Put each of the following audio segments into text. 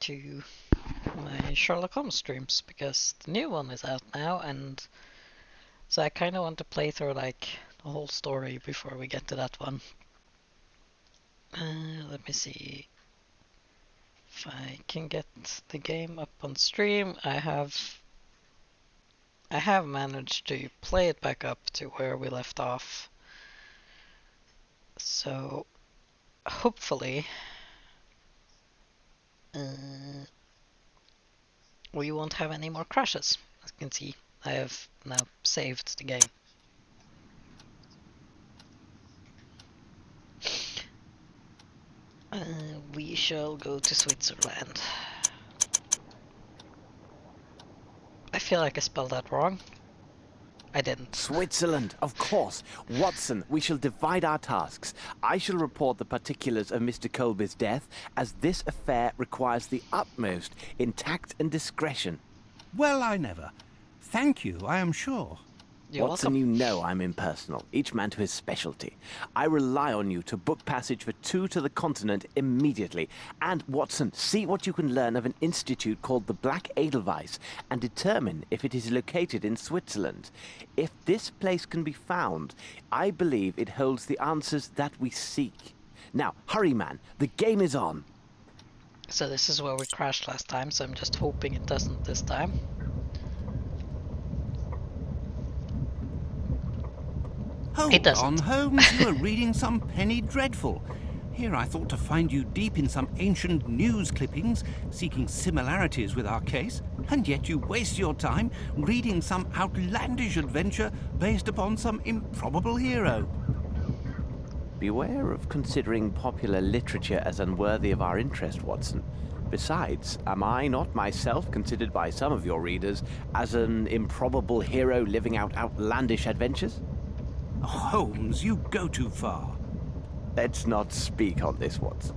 to my Sherlock Holmes streams because the new one is out now, and so I kind of want to play through like the whole story before we get to that one. Let me see if I can get the game up on stream. I have managed to play it back up to where we left off, so hopefully we won't have any more crashes. As you can see, I have now saved the game. We shall go to Switzerland. I feel like I spelled that wrong. I didn't. Switzerland, of course. Watson, we shall divide our tasks. I shall report the particulars of Mr. Colby's death, as this affair requires the utmost in tact and discretion. Well, I never. Thank you, I am sure. You're Watson, welcome. you know I'm impersonal, each man to his specialty. I rely on you to book passage for 2 to the continent immediately. And, Watson, see what you can learn of an institute called the Black Edelweiss and determine if it is located in Switzerland. If this place can be found, I believe it holds the answers that we seek. Now, hurry, man. The game is on. So this is where we crashed last time, so I'm just hoping it doesn't this time. It Hold doesn't. on, Holmes, you are reading some penny dreadful. Here I thought to find you deep in some ancient news clippings, seeking similarities with our case, and yet you waste your time reading some outlandish adventure based upon some improbable hero. Beware of considering popular literature as unworthy of our interest, Watson. Besides, am I not myself considered by some of your readers as an improbable hero living out outlandish adventures? Holmes, you go too far. Let's not speak on this, Watson.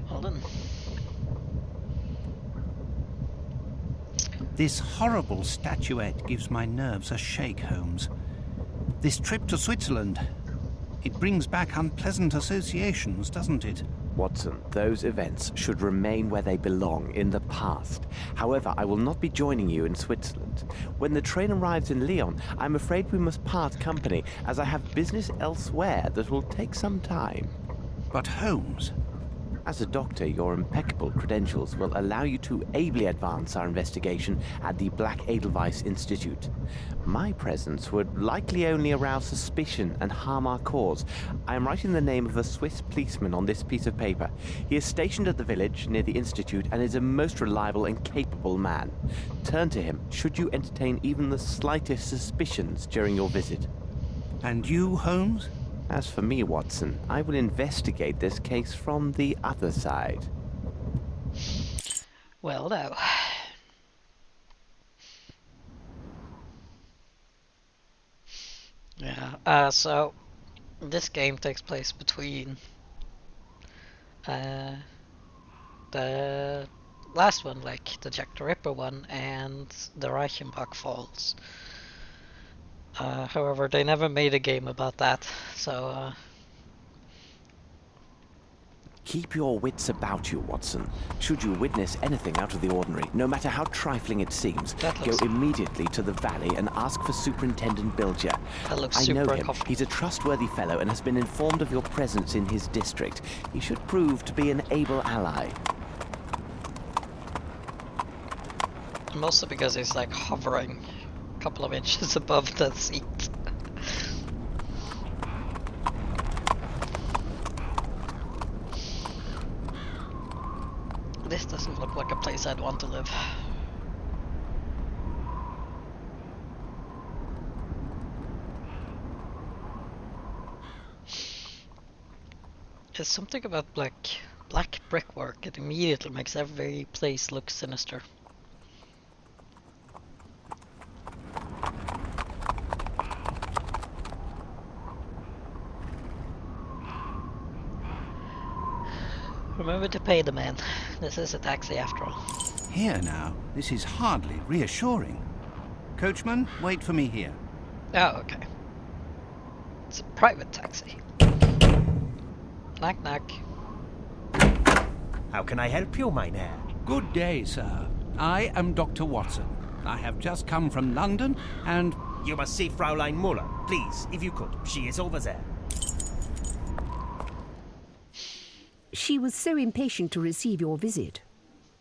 Hold on. This horrible statuette gives my nerves a shake, Holmes. This trip to Switzerland, it brings back unpleasant associations, doesn't it? Watson, those events should remain where they belong, in the past. However, I will not be joining you in Switzerland. When the train arrives in Lyon, I'm afraid we must part company, as I have business elsewhere that will take some time. But Holmes... As a doctor, your impeccable credentials will allow you to ably advance our investigation at the Black Edelweiss Institute. My presence would likely only arouse suspicion and harm our cause. I am writing the name of a Swiss policeman on this piece of paper. He is stationed at the village near the institute and is a most reliable and capable man. Turn to him should you entertain even the slightest suspicions during your visit. And you, Holmes? As for me, Watson, I will investigate this case from the other side. Well, now. Yeah, so this game takes place between the last one, like the Jack the Ripper one, and the Reichenbach Falls. However, they never made a game about that, so Keep your wits about you, Watson. Should you witness anything out of the ordinary, no matter how trifling it seems, go immediately to the valley and ask for Superintendent Bilger. that looks I know super him. comfortable. He's a trustworthy fellow and has been informed of your presence in his district. He should prove to be an able ally. Mostly because he's like hovering a couple of inches above the seat. This doesn't look like a place I'd want to live. There's something about black brickwork. It immediately makes every place look sinister. Remember to pay the man. This is a taxi after all. Here now, this is hardly reassuring. Coachman, wait for me here. Oh, okay. It's a private taxi. Knock knock. How can I help you, mein Herr? Good day, sir. I am Dr. Watson. I have just come from London and... You must see Fraulein Muller. Please, if you could. She is over there. She was so impatient to receive your visit.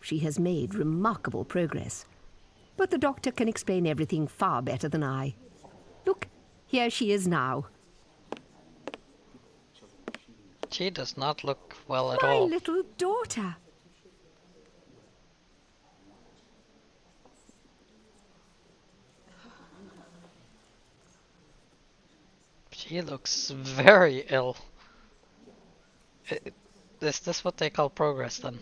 She has made remarkable progress. But the doctor can explain everything far better than I. Look, here she is now. She does not look well at My all. little daughter. She looks very ill. Is this what they call progress then?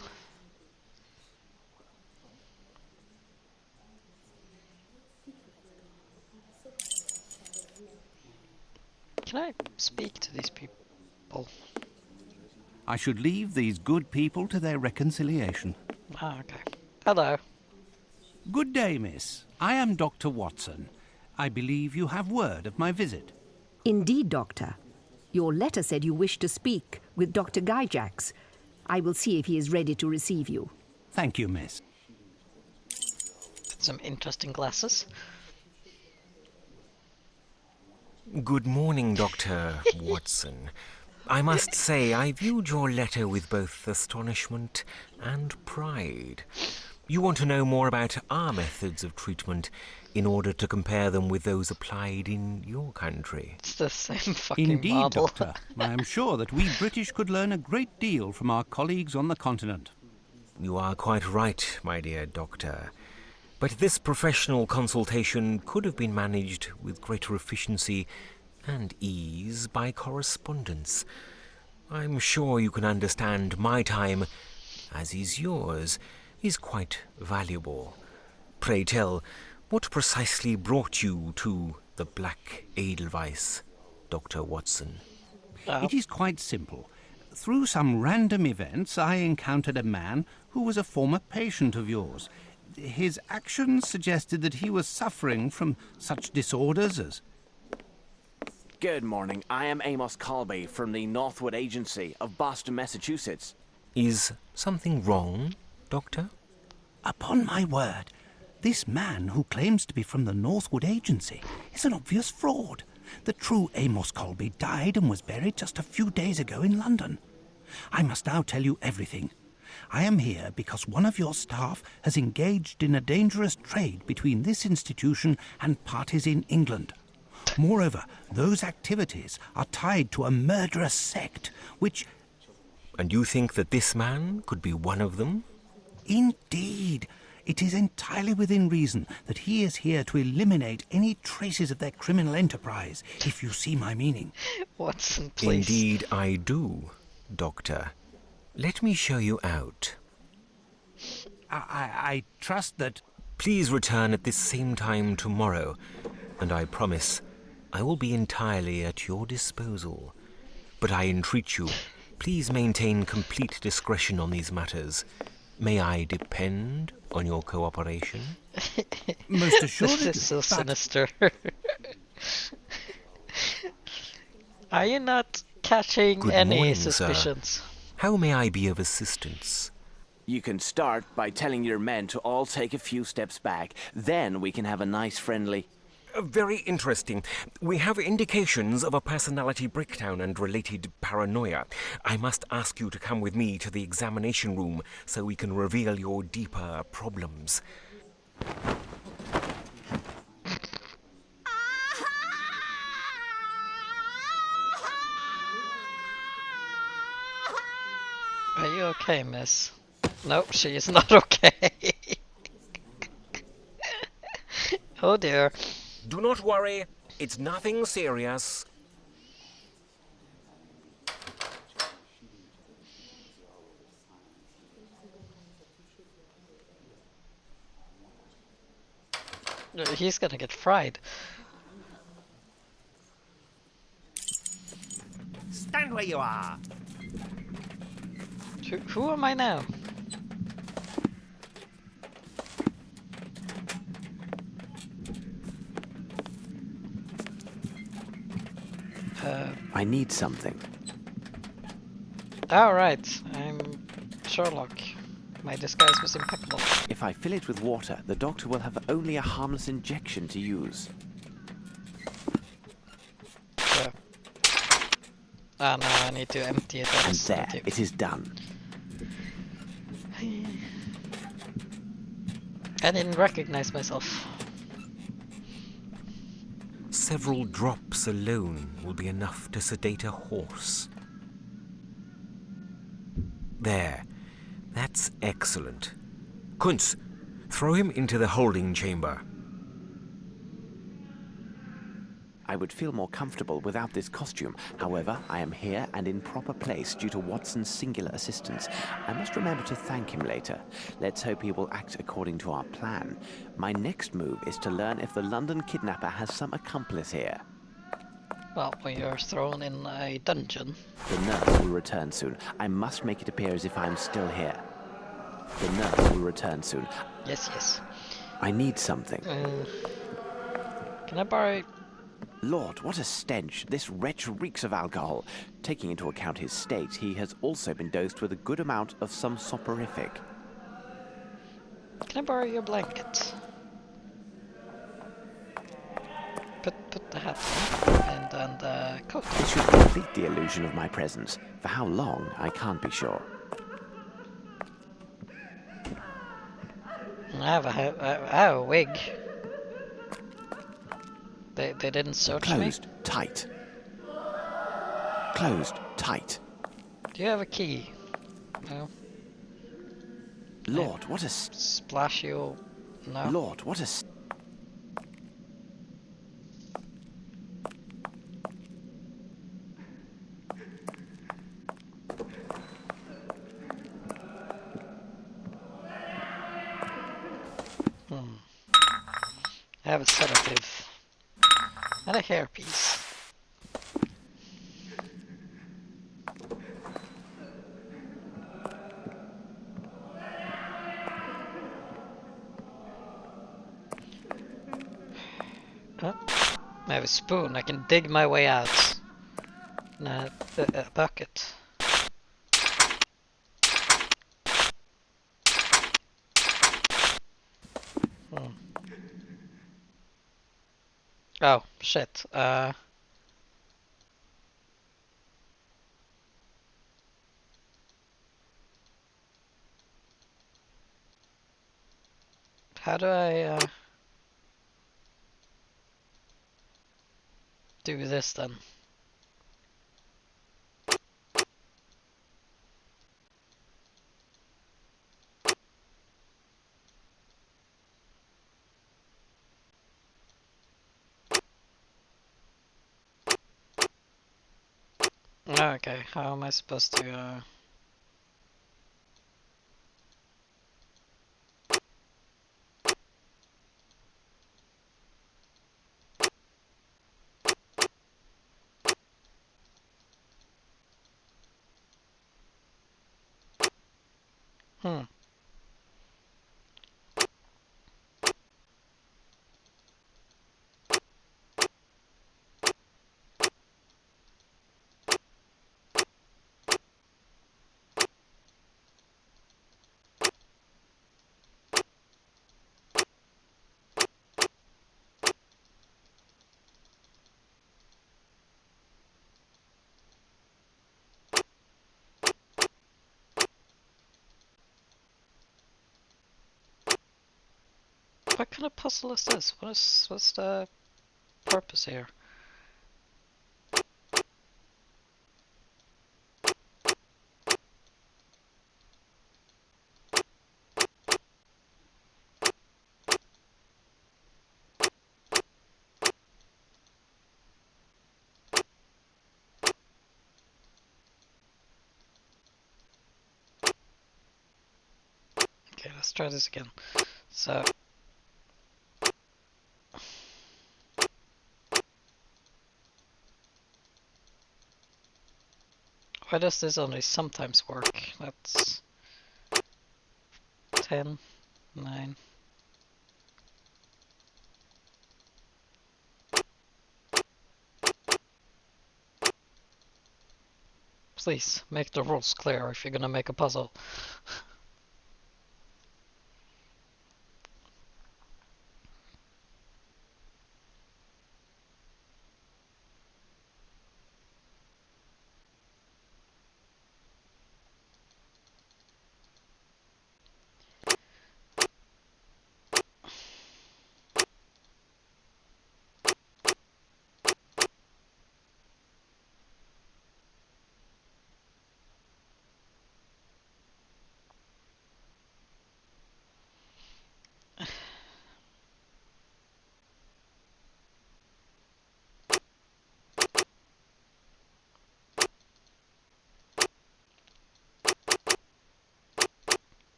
Can I speak to these people? I should leave these good people to their reconciliation. Ah, okay. Hello. Good day, miss. I am Dr. Watson. I believe you have word of my visit. Indeed, Doctor. Your letter said you wished to speak with Dr. Gyjax. I will see if he is ready to receive you. Thank you, miss. Some interesting glasses. Good morning, Dr. Watson. I must say I viewed your letter with both astonishment and pride. You want to know more about our methods of treatment in order to compare them with those applied in your country. It's the same fucking Indeed, model. Doctor. I am sure that we British could learn a great deal from our colleagues on the continent. You are quite right, my dear Doctor. But this professional consultation could have been managed with greater efficiency and ease by correspondence. I'm sure you can understand my time, as is yours, is quite valuable. Pray tell, what precisely brought you to the Black Edelweiss, Dr. Watson? It is quite simple. Through some random events, I encountered a man who was a former patient of yours. His actions suggested that he was suffering from such disorders as... Good morning. I am Amos Colby from the Northwood Agency of Boston, Massachusetts. Is something wrong, Doctor? Upon my word, this man who claims to be from the Northwood Agency is an obvious fraud. The true Amos Colby died and was buried just a few days ago in London. I must now tell you everything. I am here because one of your staff has engaged in a dangerous trade between this institution and parties in England. Moreover, those activities are tied to a murderous sect, which... And you think that this man could be one of them? Indeed. It is entirely within reason that he is here to eliminate any traces of their criminal enterprise, if you see my meaning. Watson, please. Indeed I do, Doctor. Let me show you out. I trust that... Please return at this same time tomorrow, and I promise I will be entirely at your disposal. But I entreat you, please maintain complete discretion on these matters. May I depend on your cooperation? Most assuredly. This is so sinister. Are you not catching Good any morning, suspicions? Sir. How may I be of assistance? You can start by telling your men to all take a few steps back. Then we can have a nice friendly... Very interesting. We have indications of a personality breakdown and related paranoia. I must ask you to come with me to the examination room so we can reveal your deeper problems. Are you okay, miss? Nope, she is not okay. Oh dear. Do not worry, it's nothing serious. He's gonna get fried. Stand where you are. Who am I now? I need something. Alright, I'm Sherlock. My disguise was impeccable. If I fill it with water, the doctor will have only a harmless injection to use. So. Ah, now I need to empty it on And this there, tube. it is done. I didn't recognize myself. Several drops alone will be enough to sedate a horse. There. That's excellent. Kunz, throw him into the holding chamber. I would feel more comfortable without this costume. However, I am here and in proper place due to Watson's singular assistance. I must remember to thank him later. Let's hope he will act according to our plan. My next move is to learn if the London kidnapper has some accomplice here. Well, when you're thrown in a dungeon. The nurse will return soon. I must make it appear as if I am still here. The nurse will return soon. Yes, yes. I need something. Can I borrow... Lord, what a stench. This wretch reeks of alcohol. Taking into account his state, he has also been dosed with a good amount of some soporific. Can I borrow your blanket? Put the hat on, and the coat. This should complete the illusion of my presence. For how long, I can't be sure. I have a wig. They didn't search me. Closed tight. Closed tight. Do you have a key? No. Lord, what a... Splash you. No. Lord, what a... I have a sedative. And a hairpiece. Huh? I have a spoon. I can dig my way out. And a bucket. Oh, shit. How do I do this then? Okay, how am I supposed to Hmm. What kind of puzzle is this? What's the purpose here? Okay, let's try this again. So why does this only sometimes work? That's 10, 9. Please, make the rules clear if you're gonna make a puzzle.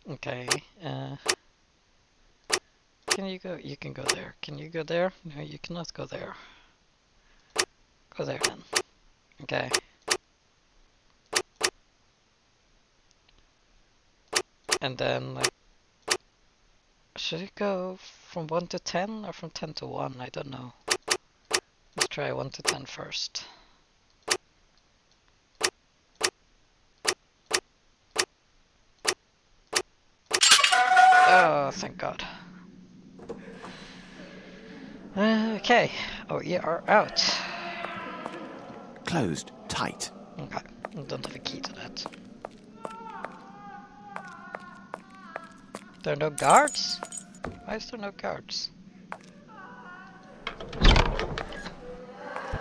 Okay, can you go? You can go there. Can you go there? No, you cannot go there. Go there then. Okay. And then, like, should it go from 1 to 10 or from 10 to 1? I don't know. Let's try 1 to 10 first. Oh, thank God. Okay. Oh, you are out. Closed. Tight. Okay. I don't have a key to that. There are no guards? Why is there no guards?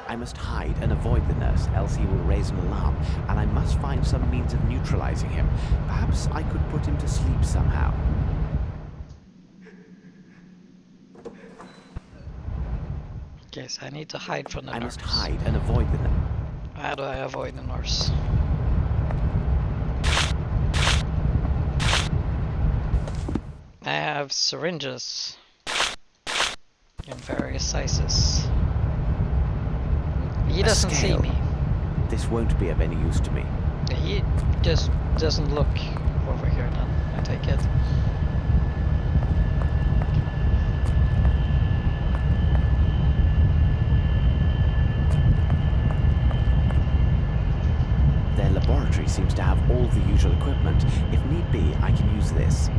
I must hide and avoid the nurse, else he will raise an alarm, and I must find some means of neutralizing him. Perhaps I could put him to sleep somehow. Okay, so I need to hide from the nurse. I must hide and avoid the nurse. How do I avoid the nurse? I have syringes in various sizes. He doesn't see scale. me. This won't be of any use to me. He just doesn't look over here then, I take it. Their laboratory seems to have all the usual equipment. If need be, I can use this.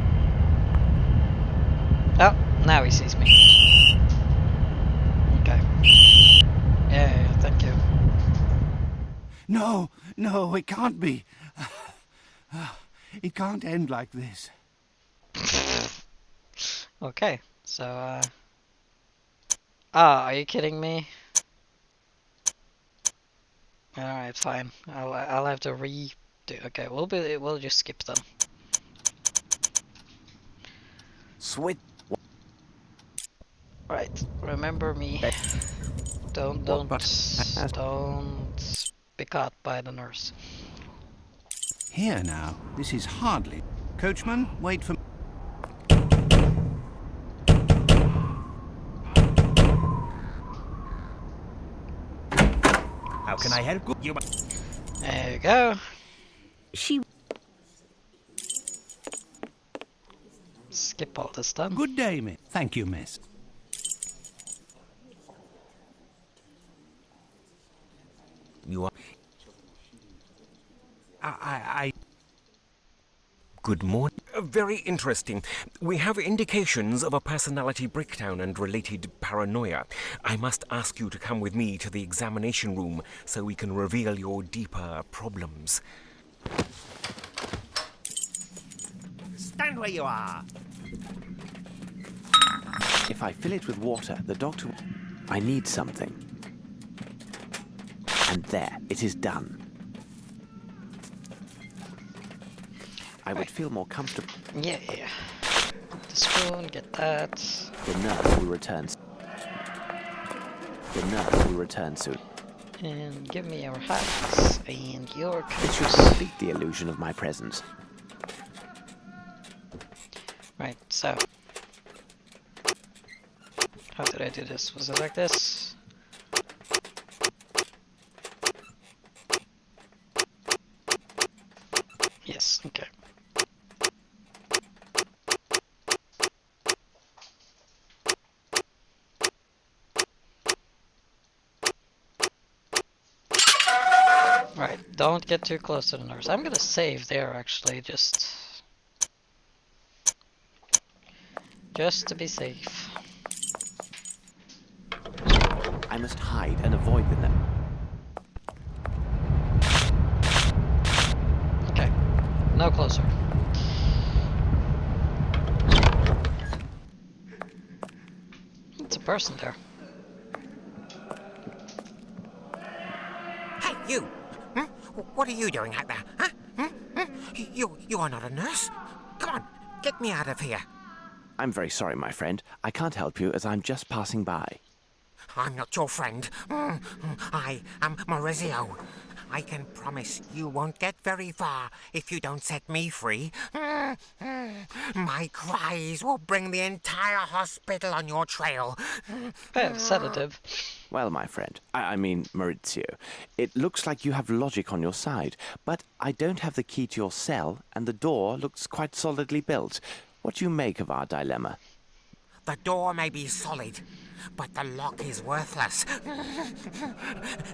Oh, now he sees me. Okay. Yeah, thank you. No, no, it can't be. It can't end like this. Okay, so, are you kidding me? Alright, fine. I'll have to redo. Okay, we'll just skip them. Switch. Right, remember me. Don't be caught by the nurse. Here now, this is hardly... Coachman, wait for... How can I help you? There you go. She Skip all this stuff. Good day, miss. Thank you, miss. You are... I... Good morning. Very interesting. We have indications of a personality breakdown and related paranoia. I must ask you to come with me to the examination room so we can reveal your deeper problems. Stand where you are. If I fill it with water, the doctor... I need something. And there, it is done. I would feel more comfortable. Yeah. Get the spoon, get that. The nurse will return. The nurse will return soon. And give me your hats and your It should coats. complete the illusion of my presence. Right, so. How did I do this? Was it like this? Yes, okay. Right, Don't get too close to the nurse. I'm gonna save there, actually, just to be safe. I must hide and avoid the nurse. Okay, no closer. It's a person there. Hey, you! Hmm? What are you doing out there? Huh? You are not a nurse. Come on, get me out of here. I'm very sorry, my friend. I can't help you as I'm just passing by. I'm not your friend. I am Maurizio. I can promise you won't get very far if you don't set me free. My cries will bring the entire hospital on your trail. I have sedative. Well, my friend, I mean Maurizio, it looks like you have logic on your side, but I don't have the key to your cell, and the door looks quite solidly built. What do you make of our dilemma? The door may be solid, but the lock is worthless.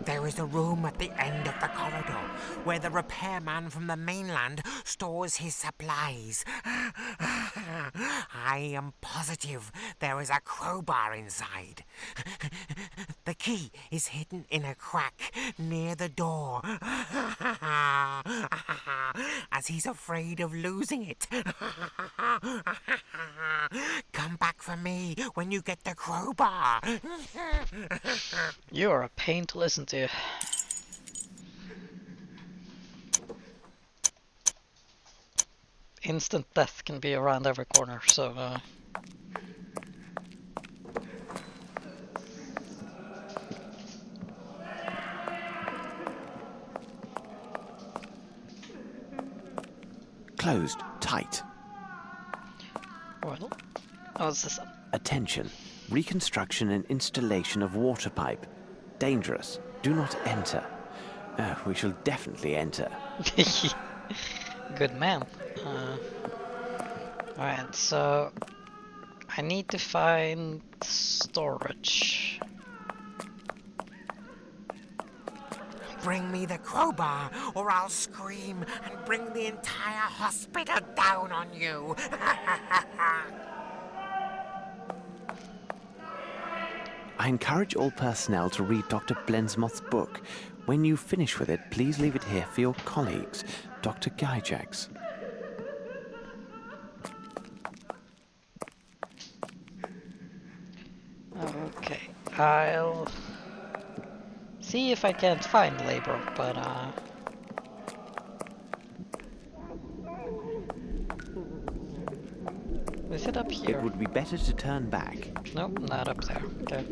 There is a room at the end of the corridor where the repairman from the mainland stores his supplies. I am positive there is a crowbar inside. The key is hidden in a crack near the door, as he's afraid of losing it. Come back for me when you get the crowbar. You are a pain to listen to. Instant death can be around every corner, so Closed, tight. well, what's this? Attention. Reconstruction and installation of water pipe. Dangerous. Do not enter. We shall definitely enter. Good man. Alright, so I need to find storage. Bring me the crowbar, or I'll scream and bring the entire hospital down on you. I encourage all personnel to read Dr. Blensmoth's book. When you finish with it, please leave it here for your colleagues, Dr. Gyjax. Okay, I'll see if I can't find labor, but is it up here? It would be better to turn back. Nope, not up there. Okay.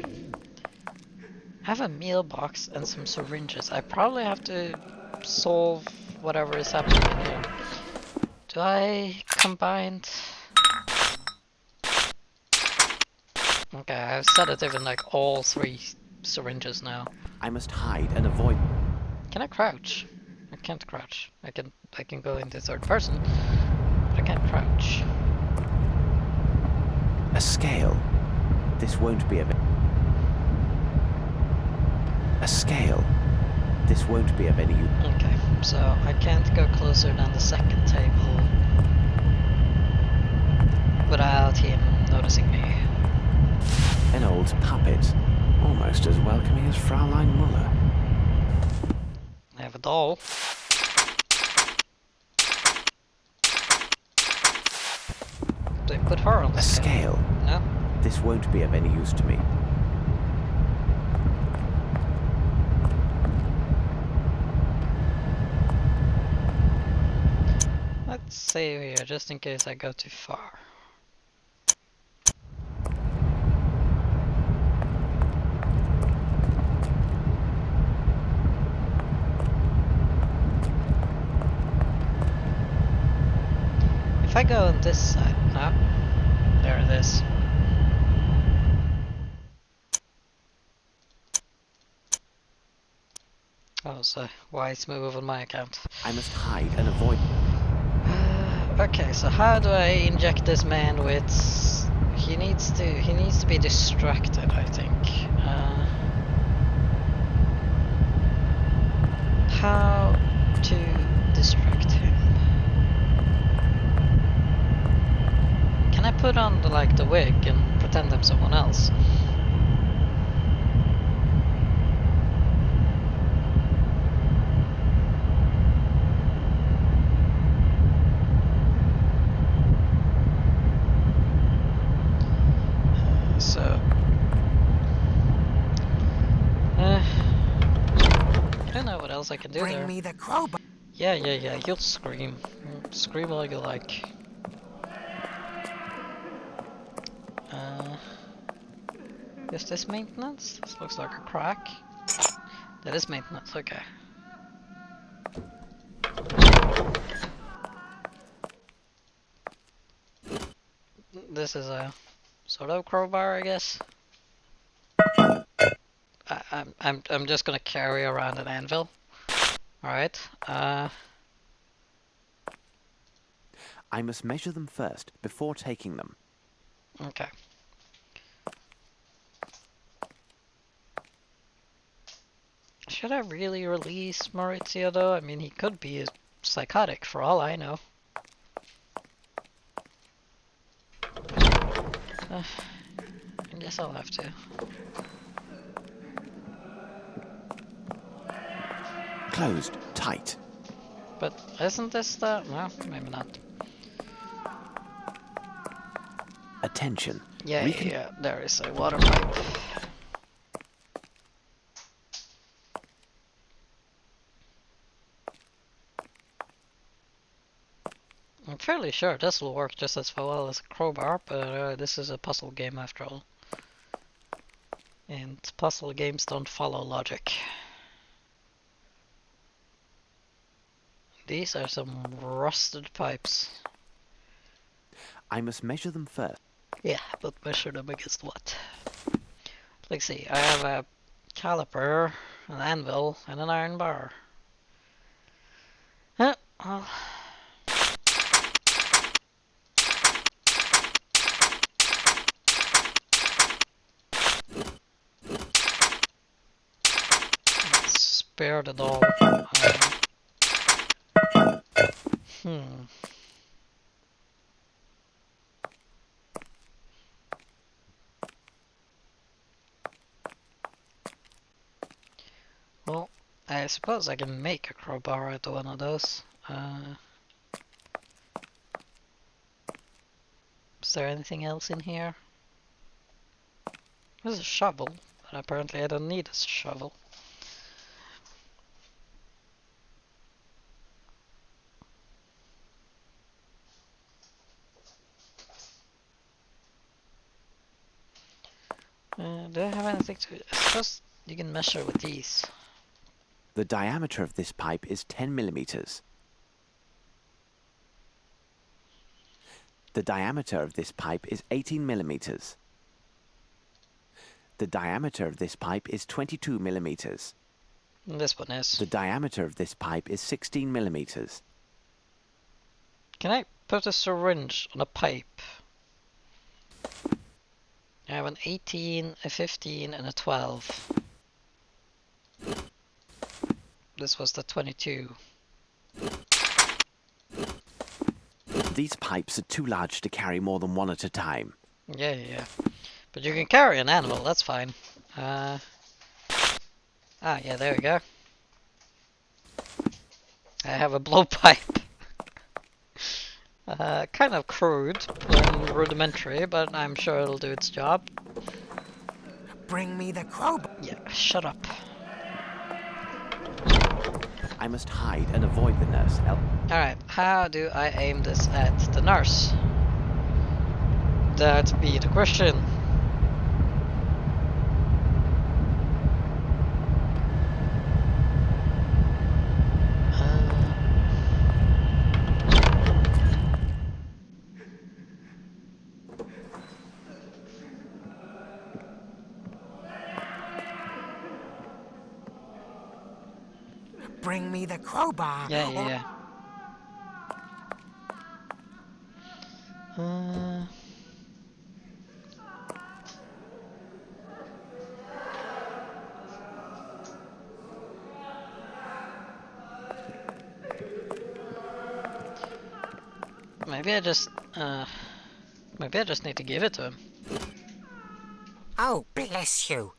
I have a meal box and some syringes. I probably have to solve whatever is happening in here. Do I combine? Okay, I have sedative in like all 3 syringes now. I must hide and avoid. Can I crouch? I can't crouch. I can go into third person, but I can't crouch. A scale. This won't be of a scale. This won't be of any use. Okay, so I can't go closer than the second table without him noticing me. An old puppet. Almost as welcoming as Fraulein Muller. I have a doll. They put her on the A scale. No? This won't be of any use to me. Let's save here, just in case I go too far. If I go on this side, no, there it is. That was a wise move on my account. I must hide and avoid. Okay, so how do I inject this man with? He needs to be distracted, I think. How to distract him? Can I put on the wig and pretend I'm someone else? So I don't know what else I can do Bring there. me the crowbar. Yeah, you'll scream. Scream all you like. Is this maintenance? This looks like a crack. That is maintenance, okay. This is a sort of crowbar, I guess. I'm just gonna carry around an anvil. Alright. I must measure them first before taking them. Okay. Should I really release Maurizio though? I mean, he could be psychotic for all I know. I guess I'll have to. Closed, tight. But isn't this the... No, maybe not. Attention. Yeah, there is a water pipe. I'm fairly sure this will work just as well as a crowbar, but this is a puzzle game after all. And puzzle games don't follow logic. These are some rusted pipes. I must measure them first. Yeah, but measure them against what? Let's see, I have a caliper, an anvil, and an iron bar. Well... spare the doll. Well, I suppose I can make a crowbar out of one of those. Is there anything else in here? There's a shovel, but apparently I don't need a shovel. Do I have anything to... I suppose you can measure with these. The diameter of this pipe is 10 millimeters. The diameter of this pipe is 18 millimeters. The diameter of this pipe is 22 millimeters. And this one is. The diameter of this pipe is 16 millimeters. Can I put a syringe on a pipe? I have an 18, a 15, and a 12. This was the 22. These pipes are too large to carry more than one at a time. Yeah. But you can carry an animal, that's fine. Yeah, there we go. I have a blowpipe. Kind of crude and rudimentary, but I'm sure it'll do its job. Bring me the crowbar. Yeah, shut up. I must hide and avoid the nurse. Alright, how do I aim this at the nurse? That be the question. Bring me the crowbar. Yeah. Maybe I just need to give it to him. Oh, bless you.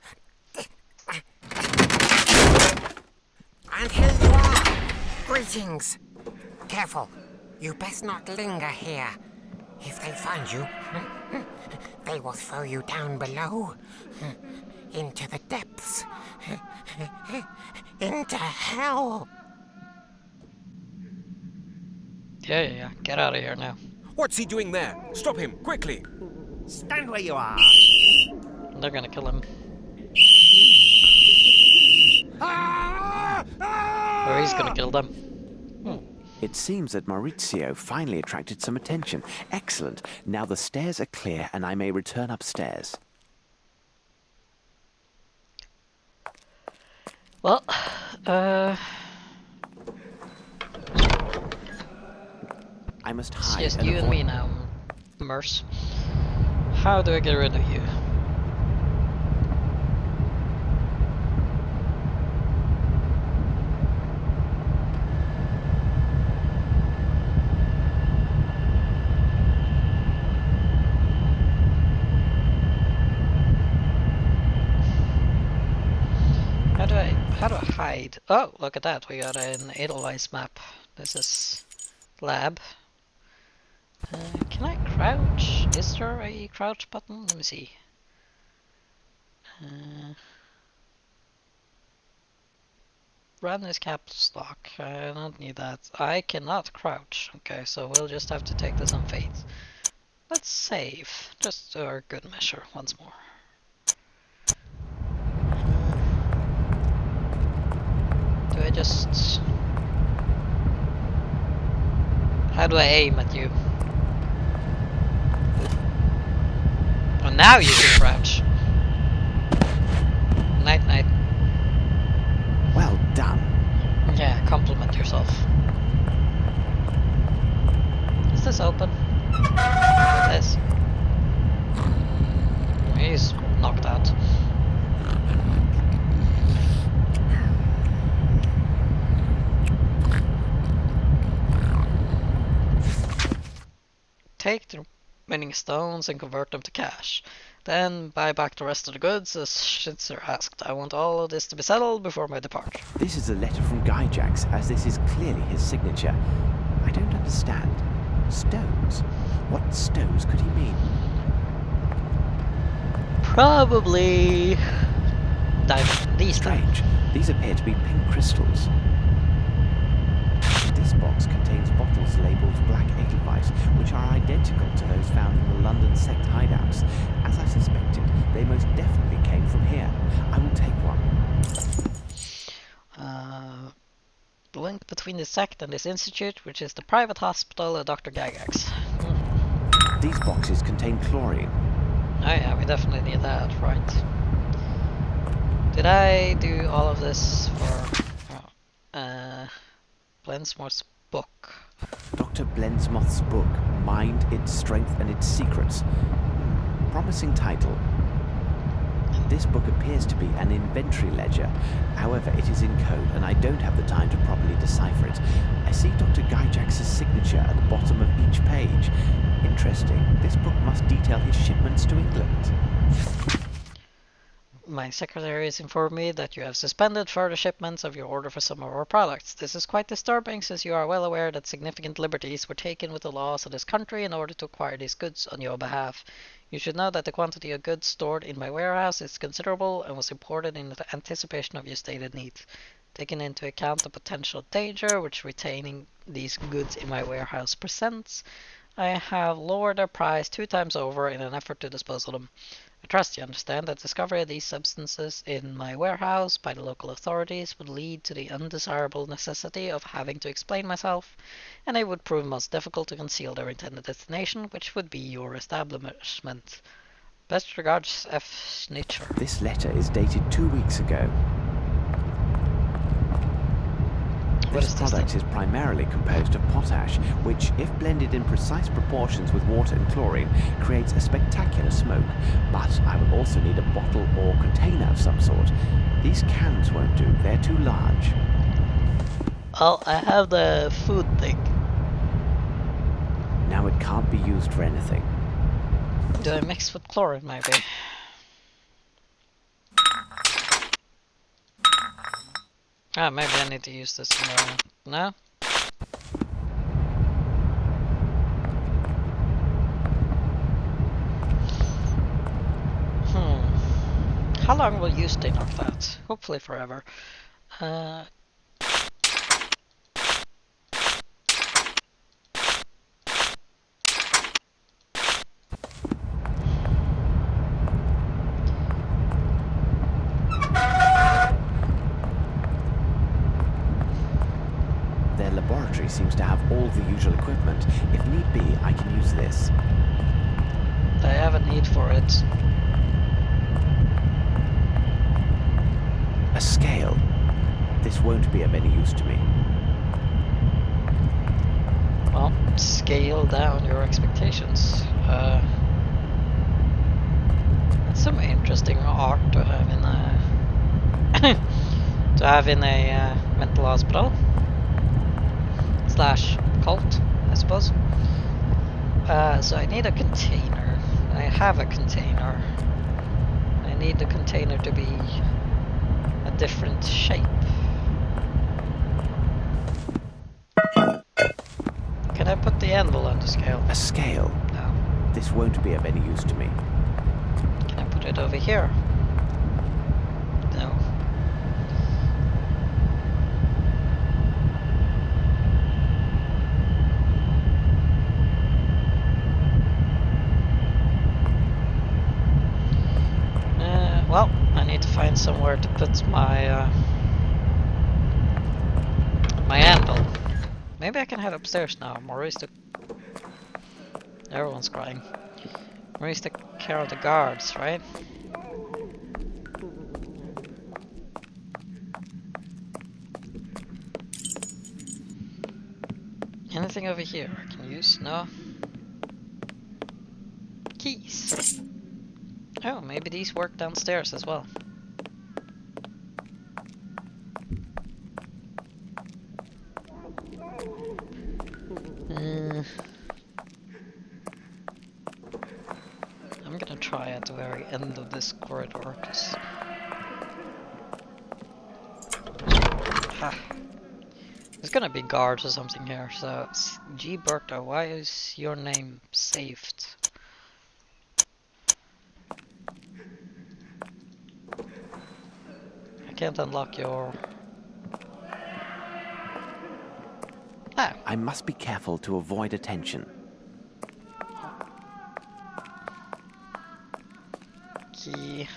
And here you are. Greetings. Careful. You best not linger here. If they find you, they will throw you down below. Into the depths. Into hell. Yeah. Get out of here now. What's he doing there? Stop him, quickly! Stand where you are. They're gonna kill him. Or he's gonna kill them. It seems that Maurizio finally attracted some attention. Excellent. Now the stairs are clear and I may return upstairs. Well, I must it's hide. just you and avoid- me now, Merce. How do I get rid of you? How do I hide? Oh, look at that, we got an Edelweiss map. This is lab. Can I crouch? Is there a crouch button? Let me see. Run is caps lock. I don't need that. I cannot crouch. Okay, so we'll just have to take this on faith. Let's save, just for good measure, once more. Do I just... How do I aim at you? Oh, now you can crouch. Night night. Well done. Yeah, compliment yourself. Is this open? It is. He's knocked out. Take the remaining stones and convert them to cash. Then buy back the rest of the goods as Schitzer asked. I want all of this to be settled before my departure. This is a letter from Gyjax, as this is clearly his signature. I don't understand. Stones? What stones could he mean? Probably diamond. These diamonds. Strange. These appear to be pink crystals. This box contains bottles labelled Black Edelweiss, which are identical to those found in the London sect hideouts. As I suspected, they most definitely came from here. I will take one. The link between the sect and this institute, which is the private hospital of Dr. Gygax. These boxes contain chlorine. Oh yeah, we definitely need that, right. Did I do all of this for... Blensmore's book? Dr. Blensmoth's book, Mind, Its Strength and Its Secrets. Promising title. This book appears to be an inventory ledger. However, it is in code and I don't have the time to properly decipher it. I see Dr. Gyjax's signature at the bottom of each page. Interesting. This book must detail his shipments to England. My secretary has informed me that you have suspended further shipments of your order for some of our products. This is quite disturbing, since you are well aware that significant liberties were taken with the laws of this country in order to acquire these goods on your behalf. You should know that the quantity of goods stored in my warehouse is considerable and was imported in anticipation of your stated needs. Taking into account the potential danger which retaining these goods in my warehouse presents, I have lowered their price 2 times over in an effort to dispose of them. I trust you understand that discovery of these substances in my warehouse by the local authorities would lead to the undesirable necessity of having to explain myself, and it would prove most difficult to conceal their intended destination, which would be your establishment. Best regards, F. Schnitzer. This letter is dated 2 weeks ago. This product is primarily composed of potash, which, if blended in precise proportions with water and chlorine, creates a spectacular smoke. But I will also need a bottle or container of some sort. These cans won't do, they're too large. Well, I have the food thing. Now it can't be used for anything. Do I mix with chlorine, maybe? Ah, maybe I need to use this in the... No? How long will you stay like that? Hopefully forever. Their laboratory seems to have all the usual equipment. If need be, I can use this. I have a need for it. A scale. This won't be of any use to me. Well, scale down your expectations. That's some interesting art to have in a mental hospital / cult, I suppose. So I need a container. I have a container. I need the container to be a different shape. Can I put the anvil on the scale? A scale. No. This won't be of any use to me. Can I put it over here? No. Well, I need to find somewhere to put my my anvil. Maybe I can head upstairs now. Maurice took... Everyone's crying. Maurice took care of the guards, right? Anything over here I can use? No? Keys! Oh, maybe these work downstairs as well. I'm gonna try at the very end of this corridor, cause... There's gonna be guards or something here, so... G. Bertha, why is your name saved? I can't unlock your... Ah! I must be careful to avoid attention. Key.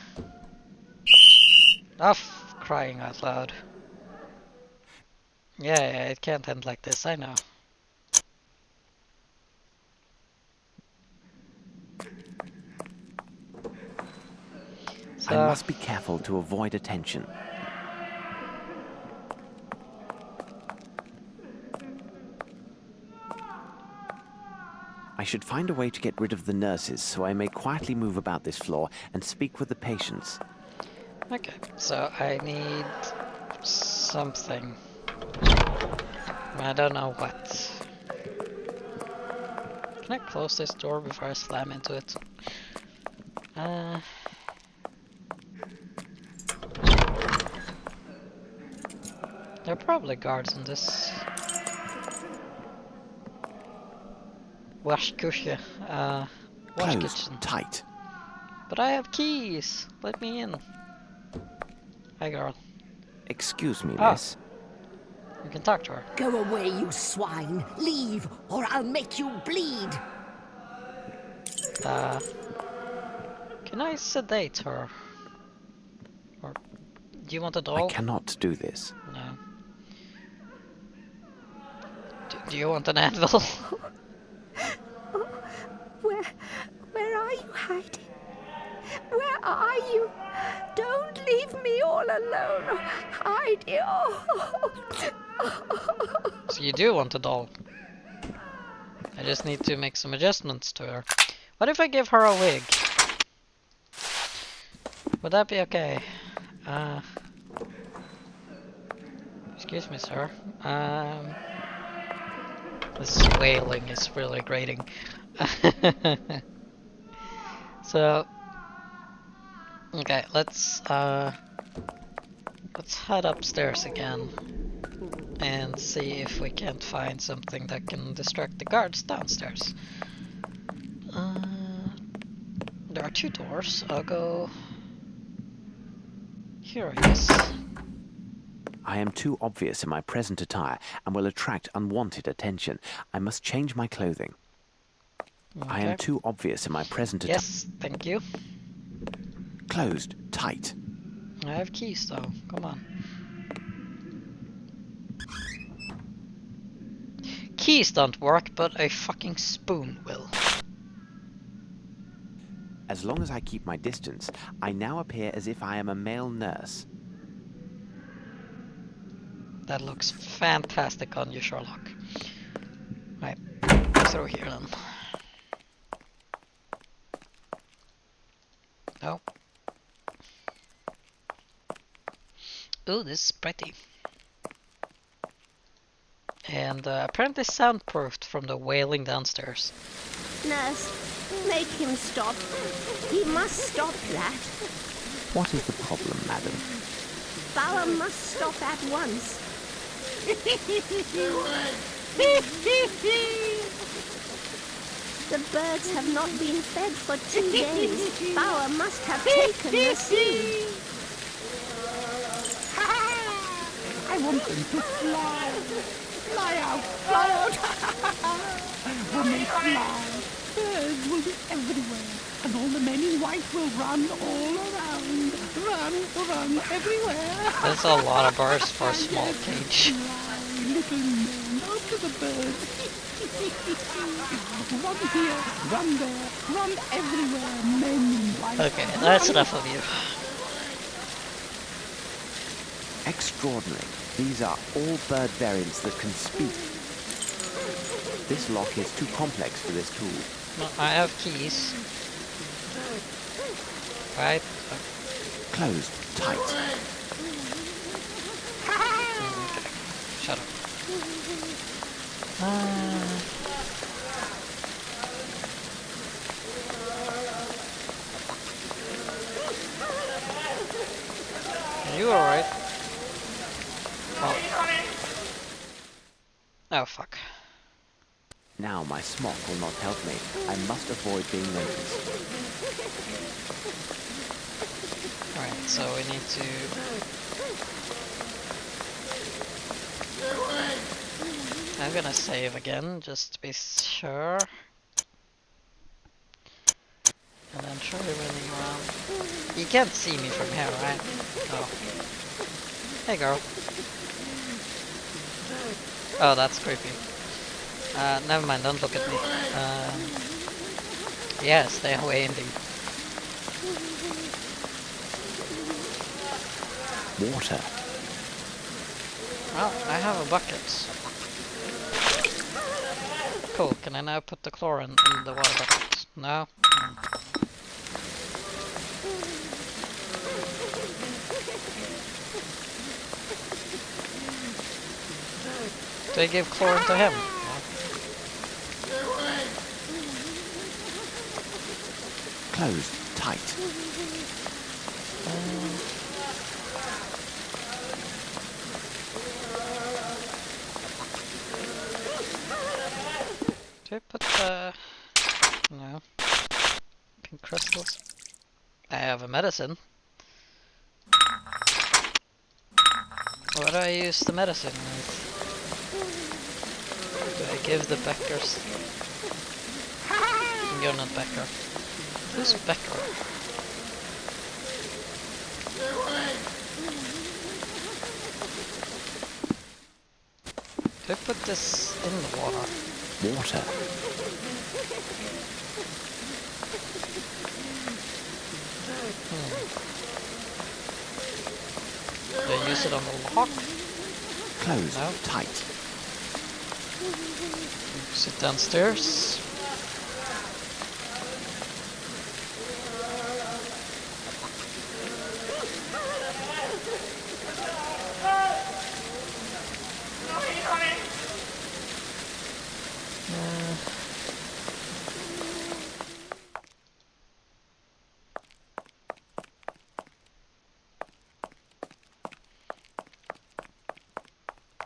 Oh, crying out loud. Yeah, it can't end like this, I know. So, I must be careful to avoid attention. I should find a way to get rid of the nurses so I may quietly move about this floor and speak with the patients. okay, so I need something. I don't know what. Can I close this door before I slam into it? There are probably guards in this. Wash kitchen. Wash Closed kitchen. tight. But I have keys. Let me in. Hi, girl. Excuse me, Ah. miss. You can talk to her. Go away, you swine. Leave, or I'll make you bleed. Can I sedate her? Or do you want a I doll? cannot do this. No. Do you want an anvil? Where are you hiding? Where are you? Don't leave me all alone. Hide you. So you do want a doll. I just need to make some adjustments to her. What if I give her a wig? Would that be okay? Excuse me, sir. This wailing is really grating. So, okay, let's head upstairs again and see if we can't find something that can distract the guards downstairs. There are 2 doors. I'll go here, I guess. I am too obvious in my present attire and will attract unwanted attention. I must change my clothing. I am Okay. too obvious in my present attire. Yes, thank you. Closed, tight. I have keys though. Come on. Keys don't work, but a fucking spoon will. As long as I keep my distance, I now appear as if I am a male nurse. That looks fantastic on you, Sherlock. Right, through here then. No. Ooh, this is pretty. And apparently soundproofed from the wailing downstairs. Nurse, make him stop. He must stop that. What is the problem, madam? Bauer must stop at once. The birds have not been fed for 2 days. Bauer must have taken the seed. I want them to fly. Fly out, fly out. When they fly, birds will be everywhere. And all the men in white will run all around. Run everywhere. There's a lot of birds for a small cage. Fly, little men, after the birds. Run here, run there, run everywhere, men in white. Okay, that's enough of you. Extraordinary. These are all bird variants that can speak. This lock is too complex for this tool. No, I have keys. Right? Closed, tight. Okay. Shut up. Are you alright? Oh. Oh fuck. Now my smock will not help me. I must avoid being noticed. Alright, so we need to... I'm gonna save again, just to be sure. And then try running around. You can't see me from here, right? Oh. Hey girl. Oh, that's creepy. Never mind, don't look at me. Yeah, stay away indeed. Water. Well, I have a bucket. Cool, can I now put the chlorine in the water bucket? No? Do I give chlorine to him? Closed, tight. Do I put the... No. Pink crystals? I have a medicine. What do I use the medicine with? Do I give the Beckers? You're not Becker. Who's Becker? Do I put this in the water? Water. Do I use it on the lock? Closed, No. tight. Sit downstairs.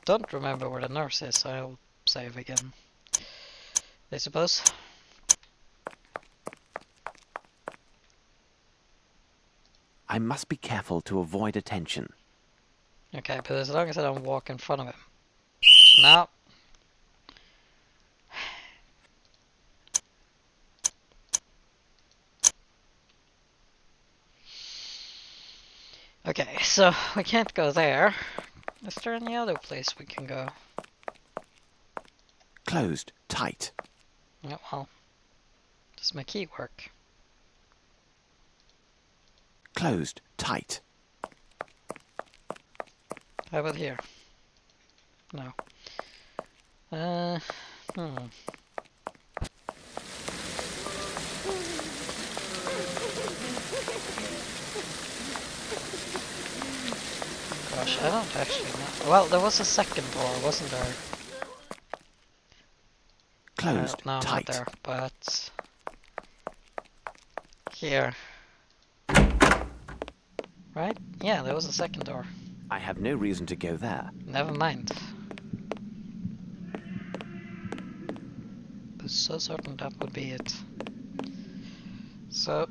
don't remember where the nurse is, so I'll save again, I suppose. I must be careful to avoid attention. Okay, but as long as I don't walk in front of him. No. Okay, so we can't go there. Is there any other place we can go? Closed tight. Yeah, well, does my key work? Closed tight. How about here? No. Gosh, I don't actually know. Well, there was a second door, wasn't there? Closed No, tight. not there, but here. Right? Yeah, there was a second door. I have no reason to go there. Never mind. I was so certain that would be it. So...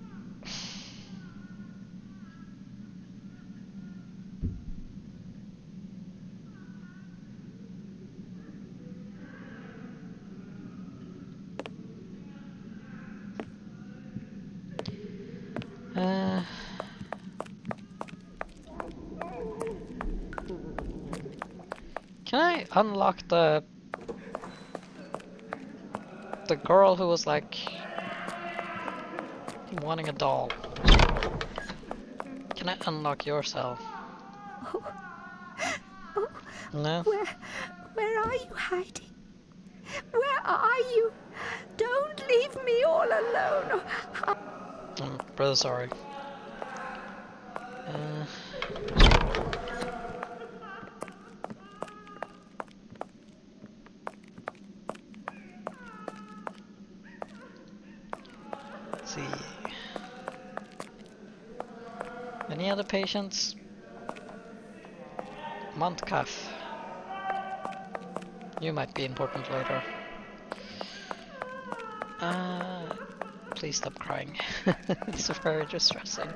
Can I unlock the girl who was like wanting a doll? Can I unlock your cell? No? Where are you hiding? Where are you? Don't leave me all alone. I'm really sorry. Let's see. Any other patients? Montcalf. You might be important later. Please stop crying. It's very distressing.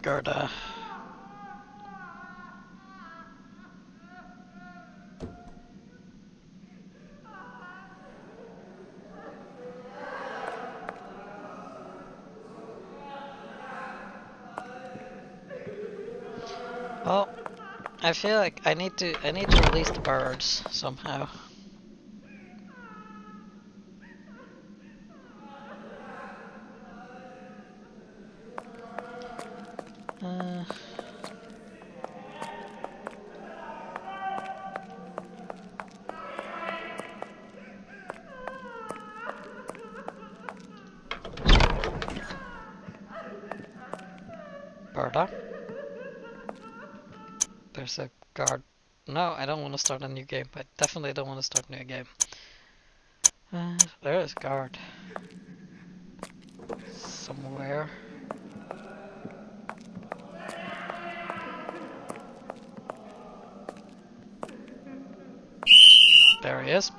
Gerda. Well, I feel like I need to release the birds somehow. Berta? There's a guard. No, I don't want to start a new game. I definitely don't want to start a new game. There is a guard. Somewhere. There he is.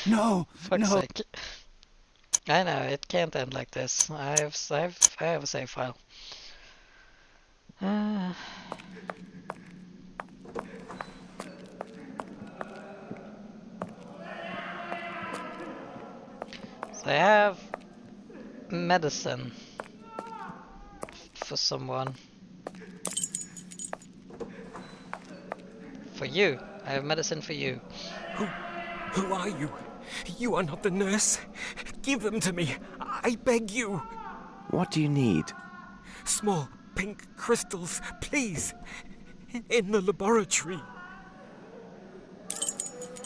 No, Fuck's no. sake. I know, it can't end like this. I have a save file. So I have medicine for someone. For you. I have medicine for you. Who are you? You are not the nurse. Give them to me. I beg you. What do you need? Small pink crystals, please. In the laboratory.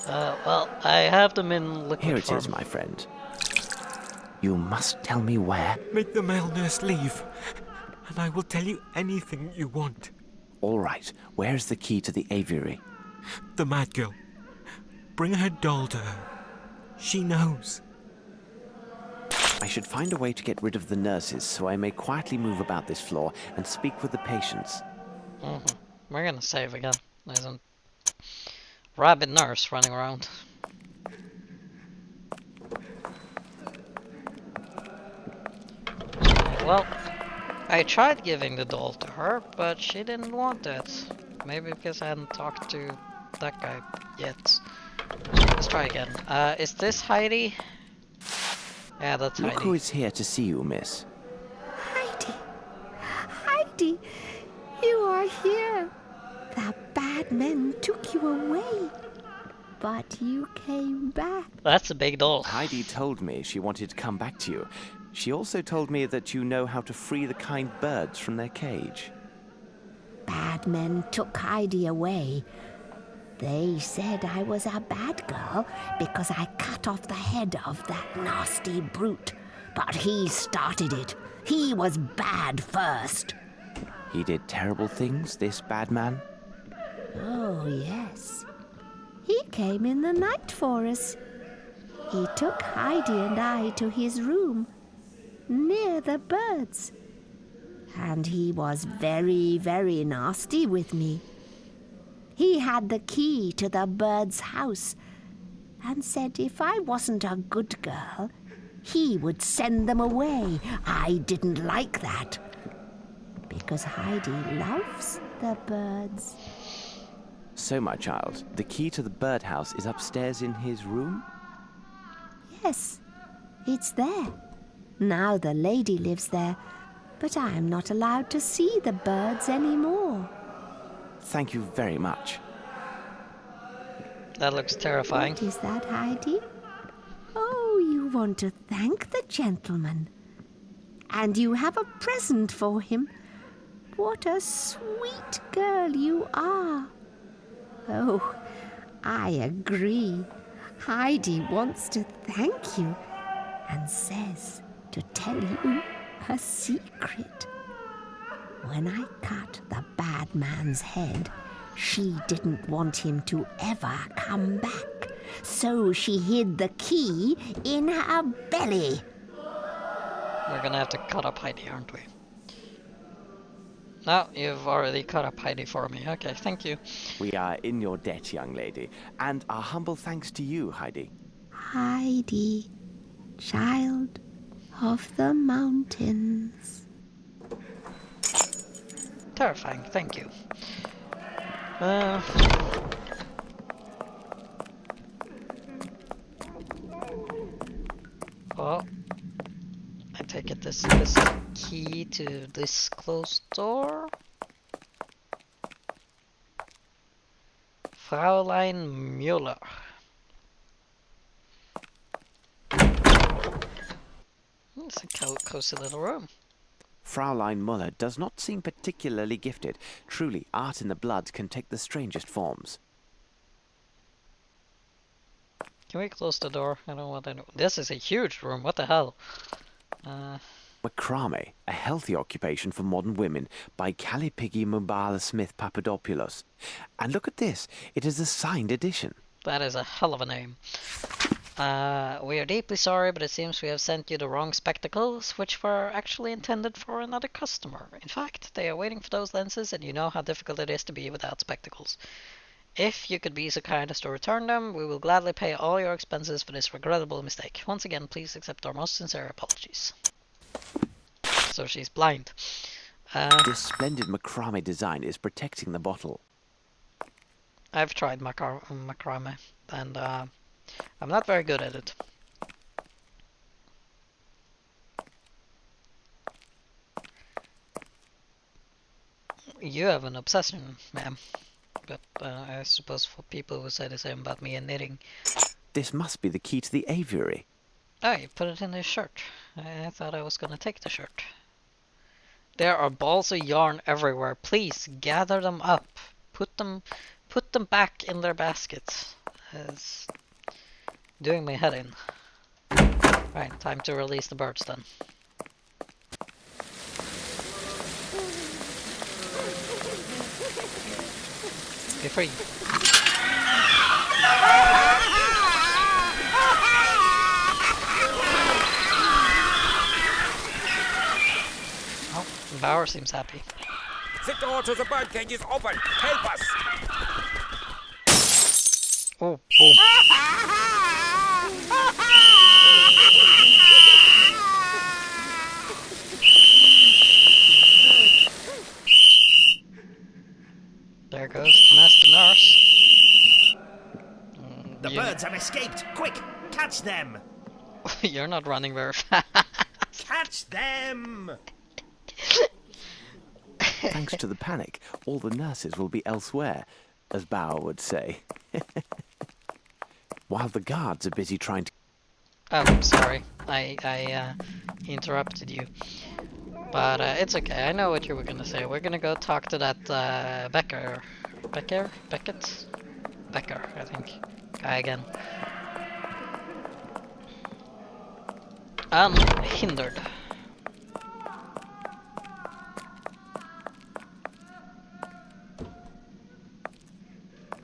Well, I have them in liquid Here it form. is, my friend. You must tell me where. Make the male nurse leave, and I will tell you anything you want. All right, where's the key to the aviary? The mad girl. Bring her doll to her. She knows. I should find a way to get rid of the nurses so I may quietly move about this floor and speak with the patients. We're gonna save again. There's a rabid nurse running around. Well, I tried giving the doll to her, but she didn't want it. Maybe because I hadn't talked to that guy yet. Let's try again. Is this Heidi? Yeah, that's Look Heidi. who is here to see you, miss. Heidi! Heidi! You are here! The bad men took you away. But you came back. That's a big doll. Heidi told me she wanted to come back to you. She also told me that you know how to free the kind birds from their cage. Bad men took Heidi away. They said I was a bad girl because I cut off the head of that nasty brute. But he started it. He was bad first. He did terrible things, this bad man? Oh, yes. He came in the night for us. He took Heidi and I to his room, near the birds. And he was very, very nasty with me. He had the key to the bird's house and said if I wasn't a good girl, he would send them away. I didn't like that, because Heidi loves the birds. So, my child, the key to the birdhouse is upstairs in his room? Yes, it's there. Now the lady lives there, but I'm not allowed to see the birds anymore. Thank you very much. That looks terrifying. What is that, Heidi? Oh, you want to thank the gentleman. And you have a present for him. What a sweet girl you are. Oh, I agree. Heidi wants to thank you and says to tell you a secret. When I cut the bad man's head, she didn't want him to ever come back. So she hid the key in her belly. We're gonna have to cut up Heidi, aren't we? No, you've already cut up Heidi for me. Okay, thank you. We are in your debt, young lady, and our humble thanks to you, Heidi. Heidi, child of the mountains. Terrifying, thank you. Well, I take it this is the key to this closed door. Fraulein Müller. It's a cozy little room. Fraulein Muller does not seem particularly gifted. Truly, art in the blood can take the strangest forms. Can we close the door? I don't want anyone. This is a huge room. What the hell? Macrame, a healthy occupation for modern women, by Calipigi Mubala Smith Papadopoulos. And look at this. It is a signed edition. That is a hell of a name. We are deeply sorry, but it seems we have sent you the wrong spectacles, which were actually intended for another customer. In fact, they are waiting for those lenses, and you know how difficult it is to be without spectacles. If you could be so kind as to return them, we will gladly pay all your expenses for this regrettable mistake. Once again, please accept our most sincere apologies. So she's blind. This splendid macrame design is protecting the bottle. I've tried macrame, and I'm not very good at it. You have an obsession, ma'am. But I suppose for people who say the same about me and knitting. This must be the key to the aviary. Oh, you put it in his shirt. I thought I was gonna take the shirt. There are balls of yarn everywhere. Please gather them up. Put them back in their baskets. It's doing my head in. Right, time to release the birds then. Be free. Oh, Bauer seems happy. The door to the birdcage is open. Help us! Oh, boom. There goes the nasty nurse. The birds have escaped! Quick! Catch them! You're not running very fast. Catch them! Thanks to the panic, all the nurses will be elsewhere, as Bauer would say. While the guards are busy trying to... Oh, sorry. I interrupted you. But it's okay. I know what you were gonna say. We're gonna go talk to that Becker, Beckett, Becker, I think, guy again. Unhindered.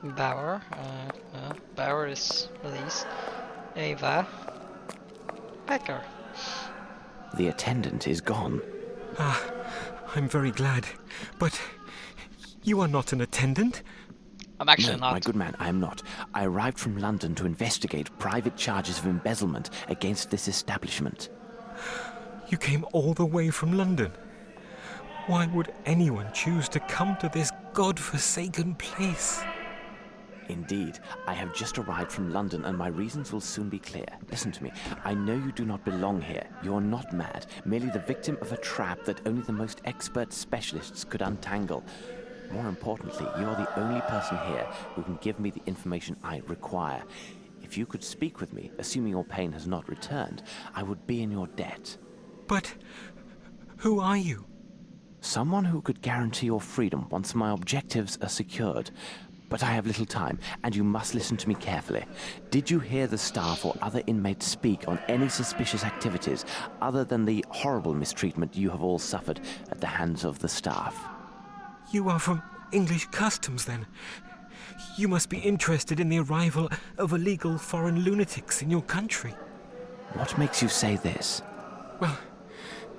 Bauer. No, Bauer is released. Ava. Becker. The attendant is gone. Ah, I'm very glad. But you are not an attendant? I'm actually No, not. my good man, I am not. I arrived from London to investigate private charges of embezzlement against this establishment. You came all the way from London. Why would anyone choose to come to this god-forsaken place? Indeed, I have just arrived from London and my reasons will soon be clear. Listen to me. I know you do not belong here. You are not mad, merely the victim of a trap that only the most expert specialists could untangle. More importantly, you are the only person here who can give me the information I require. If you could speak with me, assuming your pain has not returned, I would be in your debt. But who are you? Someone who could guarantee your freedom once my objectives are secured. But I have little time, and you must listen to me carefully. Did you hear the staff or other inmates speak on any suspicious activities other than the horrible mistreatment you have all suffered at the hands of the staff? You are from English customs, then. You must be interested in the arrival of illegal foreign lunatics in your country. What makes you say this? Well,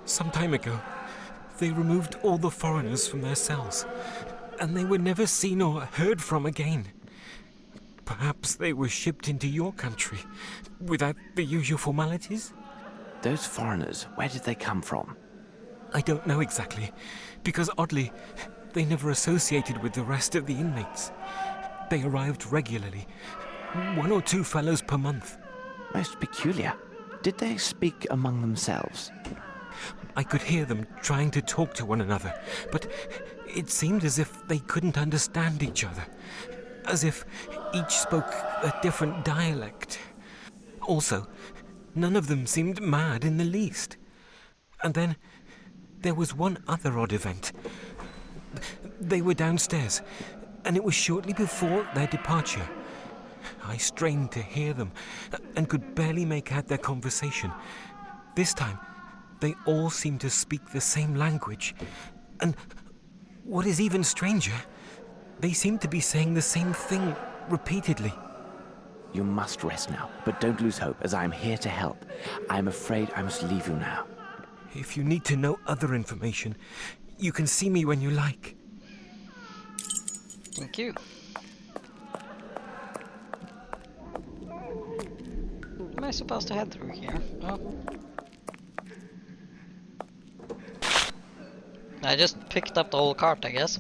some time ago, they removed all the foreigners from their cells, and they were never seen or heard from again. Perhaps they were shipped into your country without the usual formalities? Those foreigners, where did they come from? I don't know exactly, because oddly, they never associated with the rest of the inmates. They arrived regularly, 1 or 2 fellows per month. Most peculiar. Did they speak among themselves? I could hear them trying to talk to one another, but it seemed as if they couldn't understand each other, as if each spoke a different dialect. Also, none of them seemed mad in the least. And then there was one other odd event. They were downstairs, and it was shortly before their departure. I strained to hear them and could barely make out their conversation. This time, they all seemed to speak the same language. And what is even stranger, they seemed to be saying the same thing repeatedly. You must rest now, but don't lose hope, as I am here to help. I am afraid I must leave you now. If you need to know other information, you can see me when you like. Thank you. Am I supposed to head through here? Oh. I just picked up the whole cart, I guess.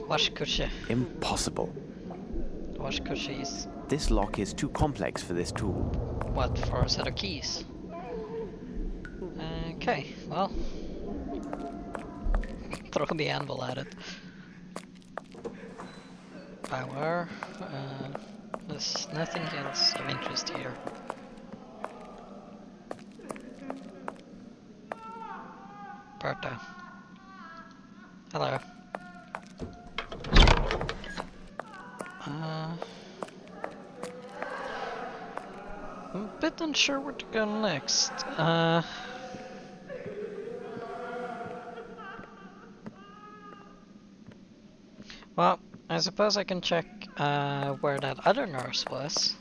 Waschküche. Impossible. Waschküche is This lock is too complex for this tool. what, for a set of keys? Okay, well. Throw the anvil at it. Power. There's nothing else of interest here. Berta. Hello. I'm a bit unsure where to go next. Well, I suppose I can check where that other nurse was.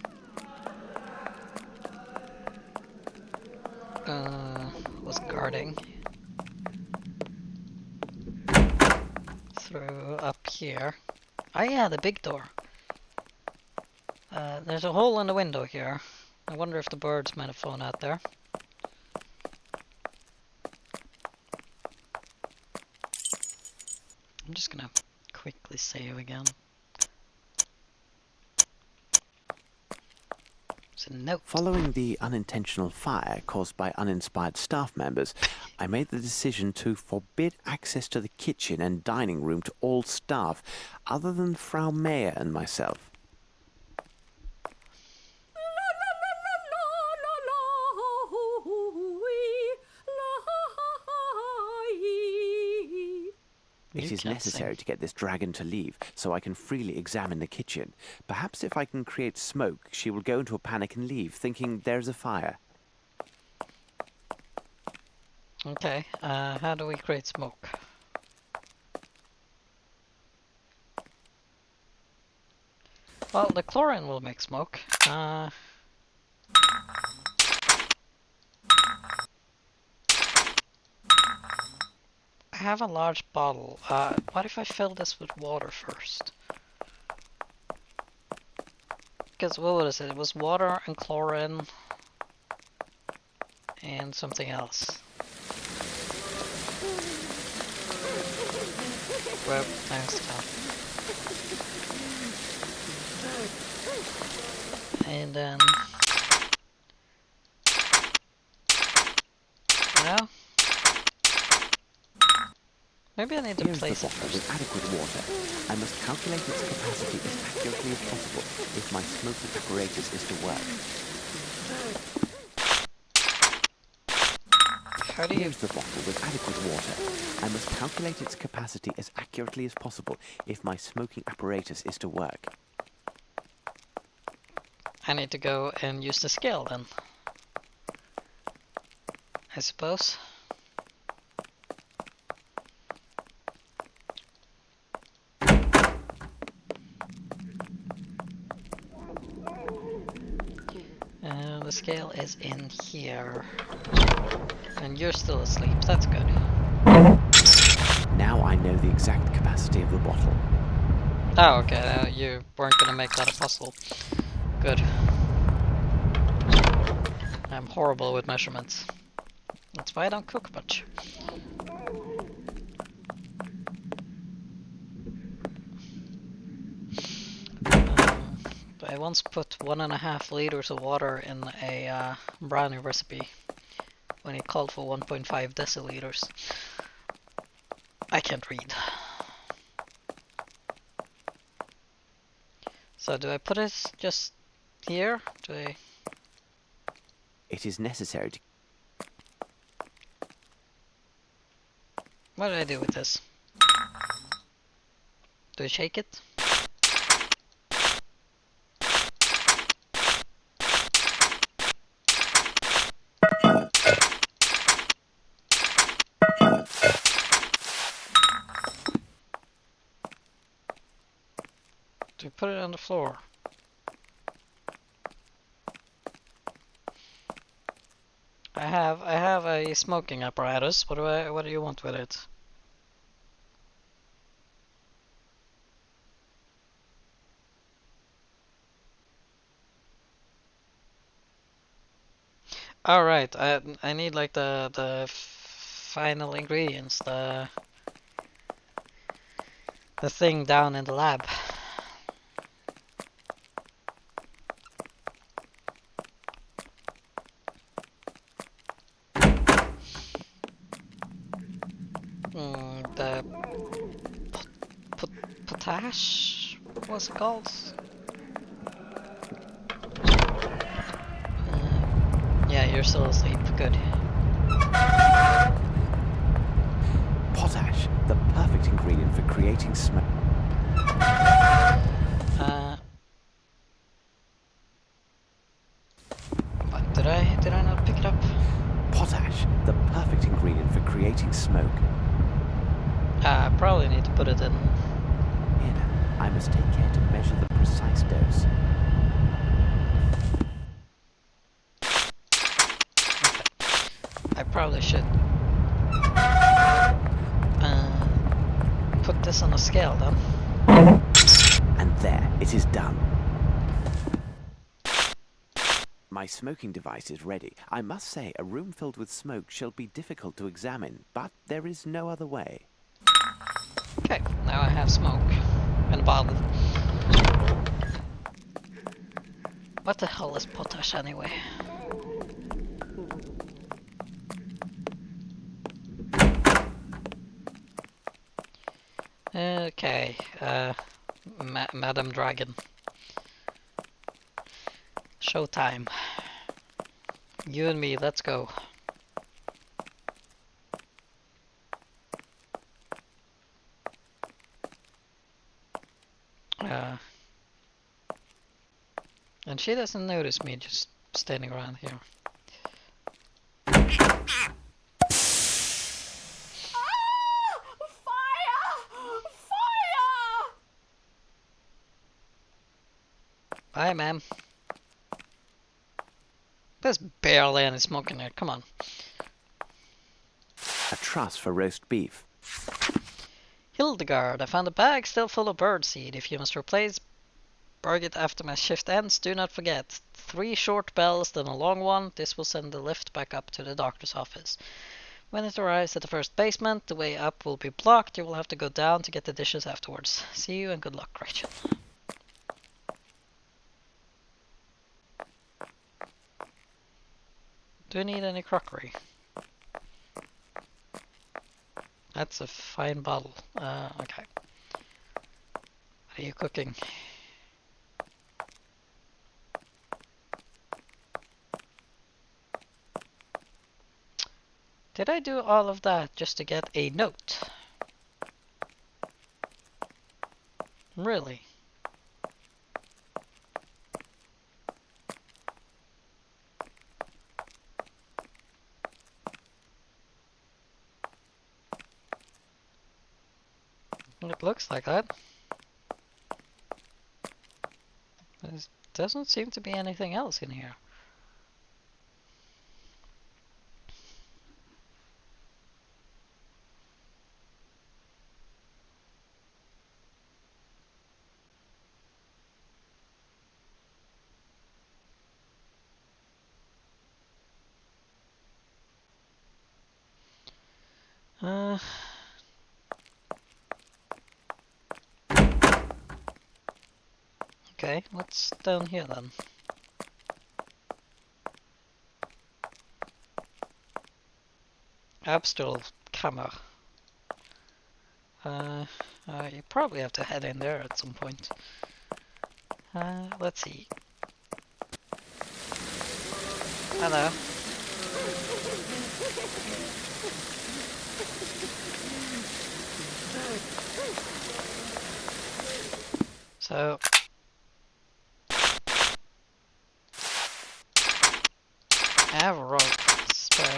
Was guarding. Through up here. Oh yeah, the big door. There's a hole in the window here. I wonder if the birds might have flown out there. I'm just gonna quickly save again. It's a note. Following the unintentional fire caused by uninspired staff members, I made the decision to forbid access to the kitchen and dining room to all staff other than Frau Mayer and myself. It is necessary to get this dragon to leave, so I can freely examine the kitchen. Perhaps if I can create smoke, she will go into a panic and leave, thinking there's a fire. Okay, how do we create smoke? Well, the chlorine will make smoke. I have a large bottle. What if I fill this with water first? Because what was it? It was water and chlorine and something else. Well, thanks, Tom. And then, well, maybe I need to Here's the place it bottle first. with adequate water. I must calculate its capacity as accurately as possible if my smoking apparatus is to work. How do you... Here's the bottle with adequate water. I must calculate its capacity as accurately as possible if my smoking apparatus is to work. I need to go and use the scale then, I suppose. The scale is in here. And you're still asleep, that's good. Now I know the exact capacity of the bottle. Oh, okay, you weren't gonna make that a puzzle. Good. I'm horrible with measurements. That's why I don't cook much. I once put 1.5 liters of water in a brownie recipe when it called for 1.5 deciliters. I can't read. So do I put it just here? Do I... It is necessary to... What do I do with this? Do I shake it? Do I put it on the floor? I have a smoking apparatus. What do you want with it? All right, I need like the final ingredients, the thing down in the lab. The potash, what's it called? Yeah, you're still asleep. Good. Potash, the perfect ingredient for creating smoke. But did I not pick it up? Potash, the perfect ingredient for creating smoke. I probably need to put it in. Here now. I must take care to measure the precise dose. I probably should put this on a scale then. And there, it is done. My smoking device is ready. I must say, a room filled with smoke shall be difficult to examine, but there is no other way. Okay, now I have smoke and a bottle. What the hell is potash anyway? Okay, Madam Dragon. Showtime. You and me, let's go. And she doesn't notice me just standing around here. Bye, ma'am. There's barely any smoke in there, come on. A truss for roast beef. Hildegard, I found a bag still full of birdseed. If you must replace Barget after my shift ends, do not forget. 3 short bells, then a long one. This will send the lift back up to the doctor's office. When it arrives at the first basement, the way up will be blocked. You will have to go down to get the dishes afterwards. See you and good luck, Rachel. Do you need any crockery? That's a fine bottle. Okay. What are you cooking? Did I do all of that just to get a note? Really? It looks like that. There doesn't seem to be anything else in here. Okay, what's down here then? Abstral camera. You probably have to head in there at some point. Let's see. Hello. So I have a rope spare.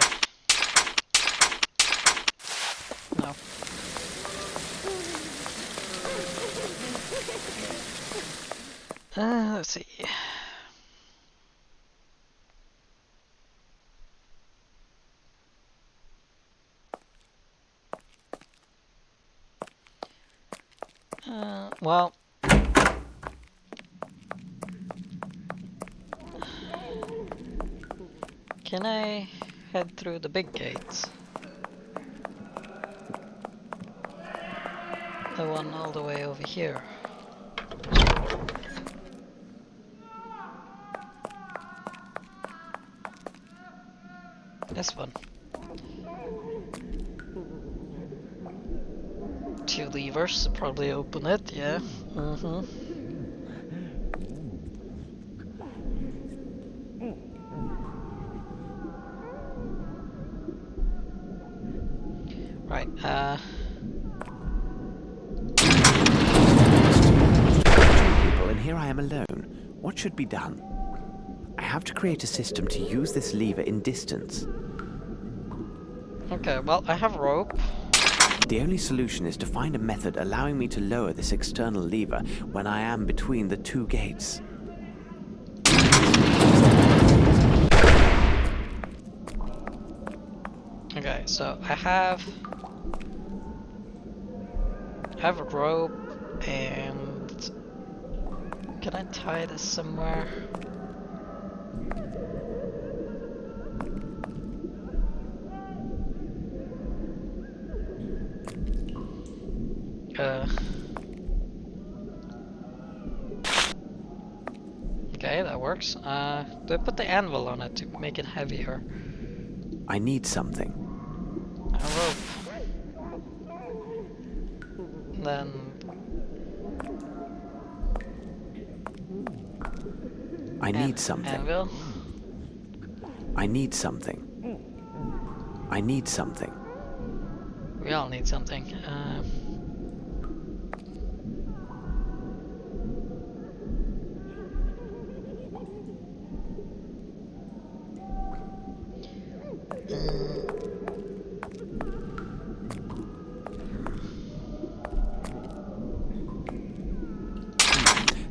No. Let's see. Well, can I head through the big gates? The one all the way over here. This one. 2 levers to probably open it, yeah. Right, People, and here I am alone. What should be done? I have to create a system to use this lever in distance. okay, well, I have rope. The only solution is to find a method allowing me to lower this external lever when I am between the two gates. Okay, so I have a rope, and can I tie this somewhere? Okay, that works. Do I put the anvil on it to make it heavier? I need something. A rope. Then I need something. Anvil. I need something. I need something. We all need something.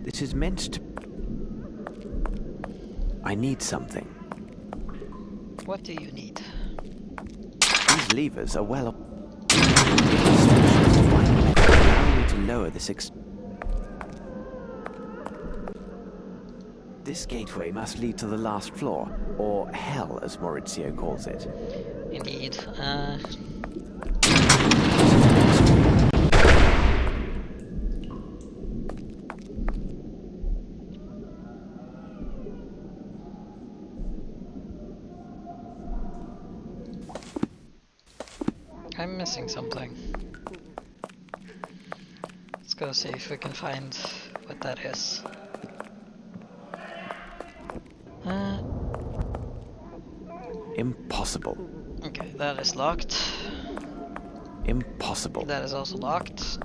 It is meant to... I need something. What do you need? These levers are well... The only solution is to find a method allowing me to lower this This gateway must lead to the last floor, or hell as Maurizio calls it. Indeed. I'm missing something. Let's go see if we can find what that is. Impossible. Okay, that is locked. Impossible. That is also locked.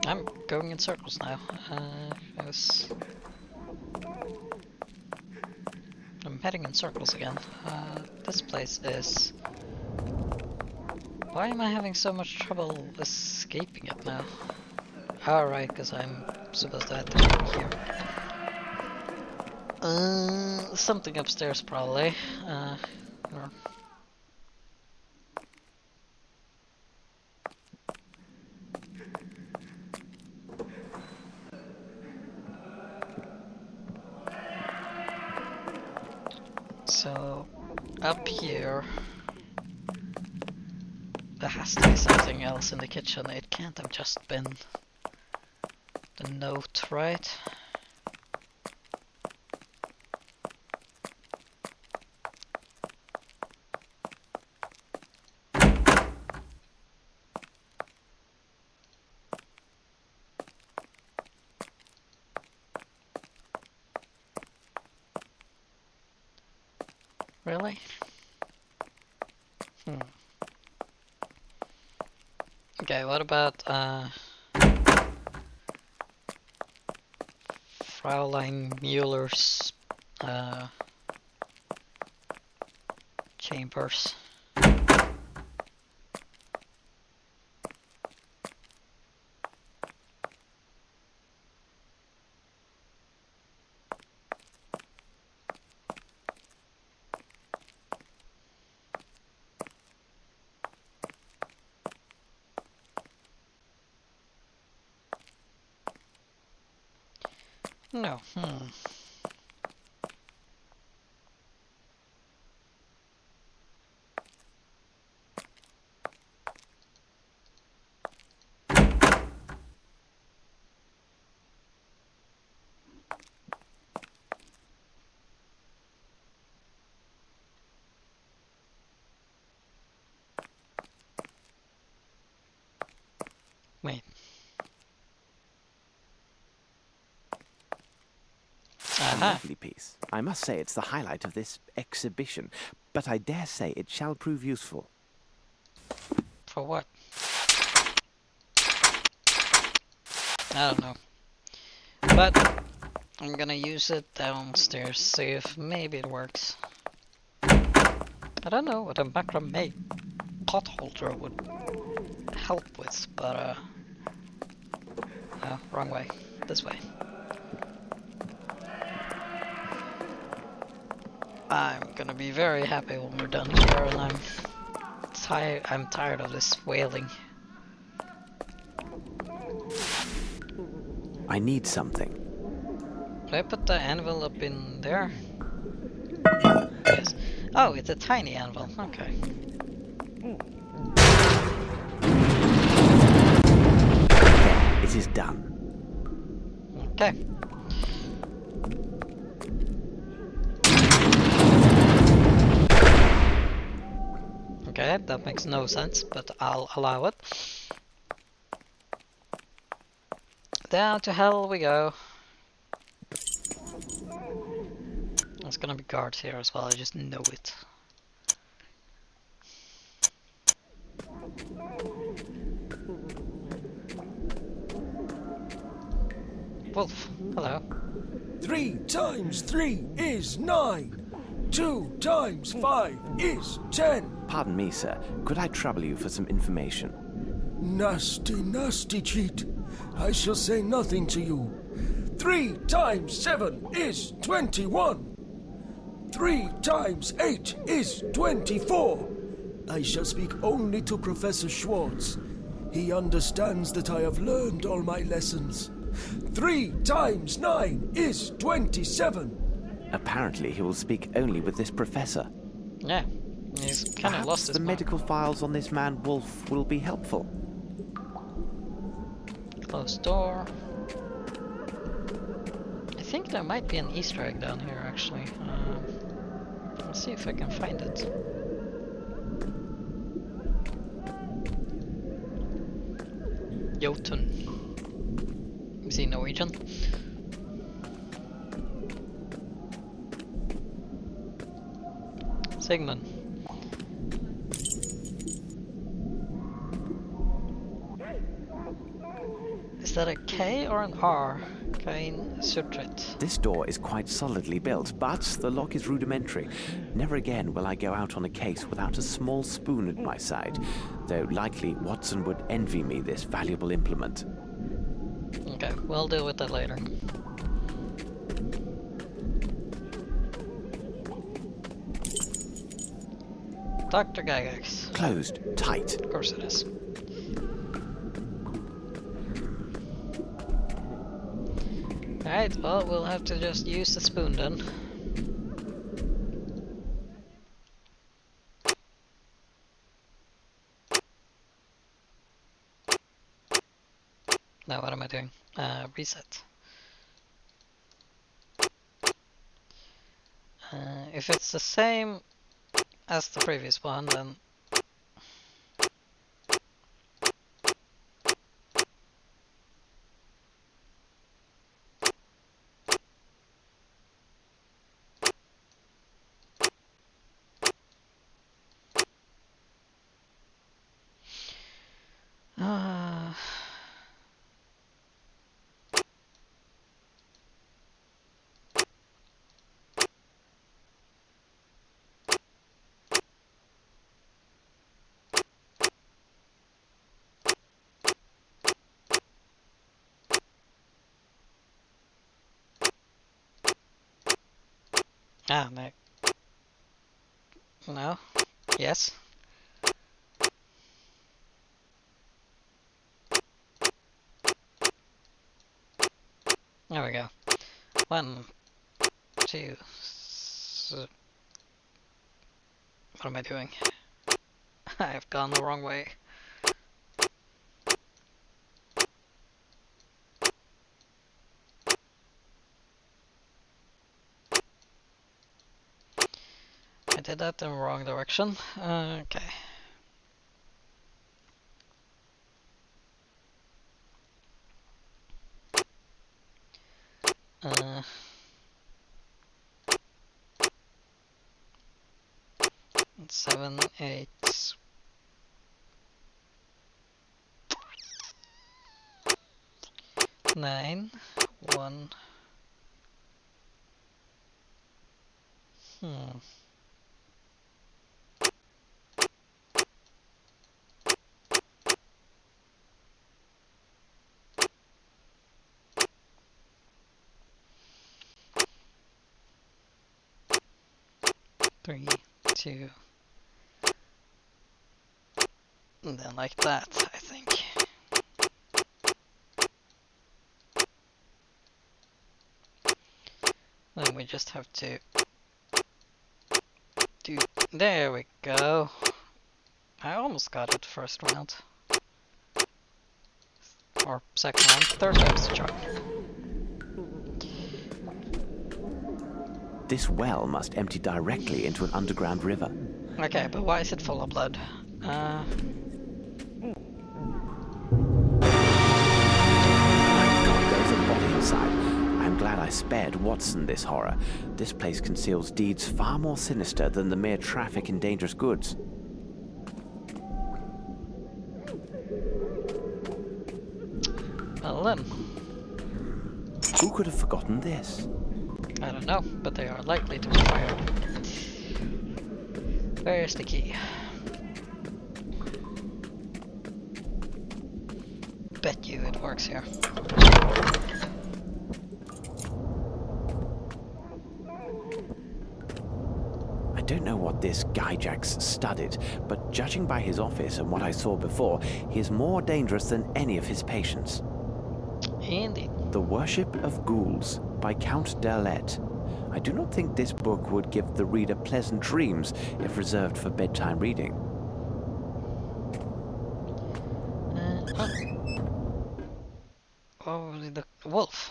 I'm going in circles now. I'm heading in circles again. This place is... Why am I having so much trouble escaping it now? Alright, because I'm supposed to have to go here. Something upstairs probably. Or so, up here, there has to be something else in the kitchen. It can't have just been the note, right? Really? Okay, what about Fraulein Mueller's chambers? No. Wait. A lovely piece. I must say it's the highlight of this exhibition, but I dare say it shall prove useful. For what? I don't know. But I'm gonna use it downstairs, see if maybe it works. I don't know what a macrame pot holder would help with, but no, wrong way. This way. I'm gonna be very happy when we're done here, and I'm tired of this wailing. I need something. Did I put the anvil up in there? Yes. Oh, it's a tiny anvil. Okay. There, it is done. Okay. Okay, that makes no sense, but I'll allow it. Down to hell we go. There's gonna be guards here as well, I just know it. Wolf, hello. 3 times 3 is 9. 2 times 5 is 10. Pardon me, sir. Could I trouble you for some information? Nasty, nasty cheat. I shall say nothing to you. 3 times 7 is 21. 3 times 8 is 24. I shall speak only to Professor Schwartz. He understands that I have learned all my lessons. 3 times 9 is 27. Apparently he will speak only with this professor. Yeah, he's kind of Perhaps lost his the mind. medical files on this man Wolf will be helpful. Closed door. I think there might be an Easter egg down here, actually. Let's see if I can find it. Jotun. Is he Norwegian? Sigmund. Is that a K or an R? Kain Sutrit. This door is quite solidly built, but the lock is rudimentary. Never again will I go out on a case without a small spoon at my side, though likely Watson would envy me this valuable implement. Okay, we'll deal with that later. Dr. Gygax. Closed, tight. Of course it is. Alright, well, we'll have to just use the spoon then. Now what am I doing? Reset. If it's the same as the previous one, then no. No? Yes? There we go. 1, 2. What am I doing? I've gone the wrong way. I did that in the wrong direction. Okay. Uh, 7, 8. 9, 1. Hmm. Three, 2. And then like that, I think. Then we just have to do... There we go. I almost got it first round. Or second round. Third time's the charm. This well must empty directly into an underground river. Okay, but why is it full of blood? There's a body inside. I'm glad I spared Watson this horror. This place conceals deeds far more sinister than the mere traffic in dangerous goods. Well then, Who could have forgotten this? I don't know, but they are likely to be fired. Where's the key? Bet you it works here. I don't know what this Guy Jack's studied, but judging by his office and what I saw before, he is more dangerous than any of his patients. Indeed. The Worship of Ghouls by Count Derlet. I do not think this book would give the reader pleasant dreams if reserved for bedtime reading. Oh, the wolf.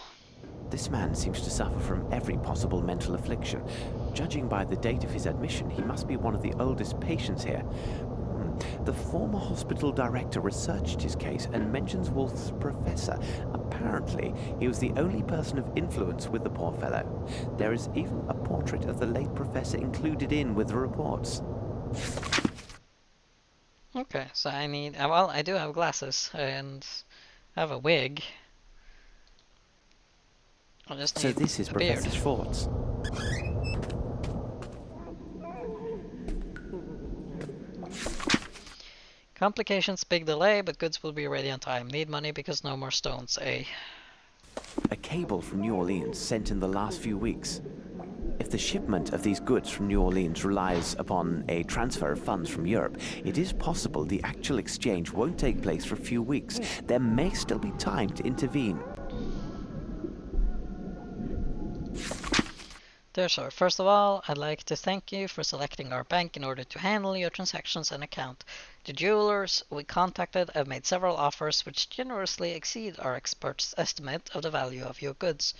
This man seems to suffer from every possible mental affliction. Judging by the date of his admission, he must be one of the oldest patients here. The former hospital director researched his case and mentions Wolf's professor. Apparently, he was the only person of influence with the poor fellow. There is even a portrait of the late professor included in with the reports. Okay, so I need... Well, I do have glasses and I have a wig. I just So need this is a beard. Professor Schwartz. Complications, big delay, but goods will be ready on time. Need money because no more stones, eh? A cable from New Orleans sent in the last few weeks. If the shipment of these goods from New Orleans relies upon a transfer of funds from Europe, it is possible the actual exchange won't take place for a few weeks. There may still be time to intervene. Dear sir, first of all, I'd like to thank you for selecting our bank in order to handle your transactions and account. The jewelers we contacted have made several offers which generously exceed our experts' estimate of the value of your goods.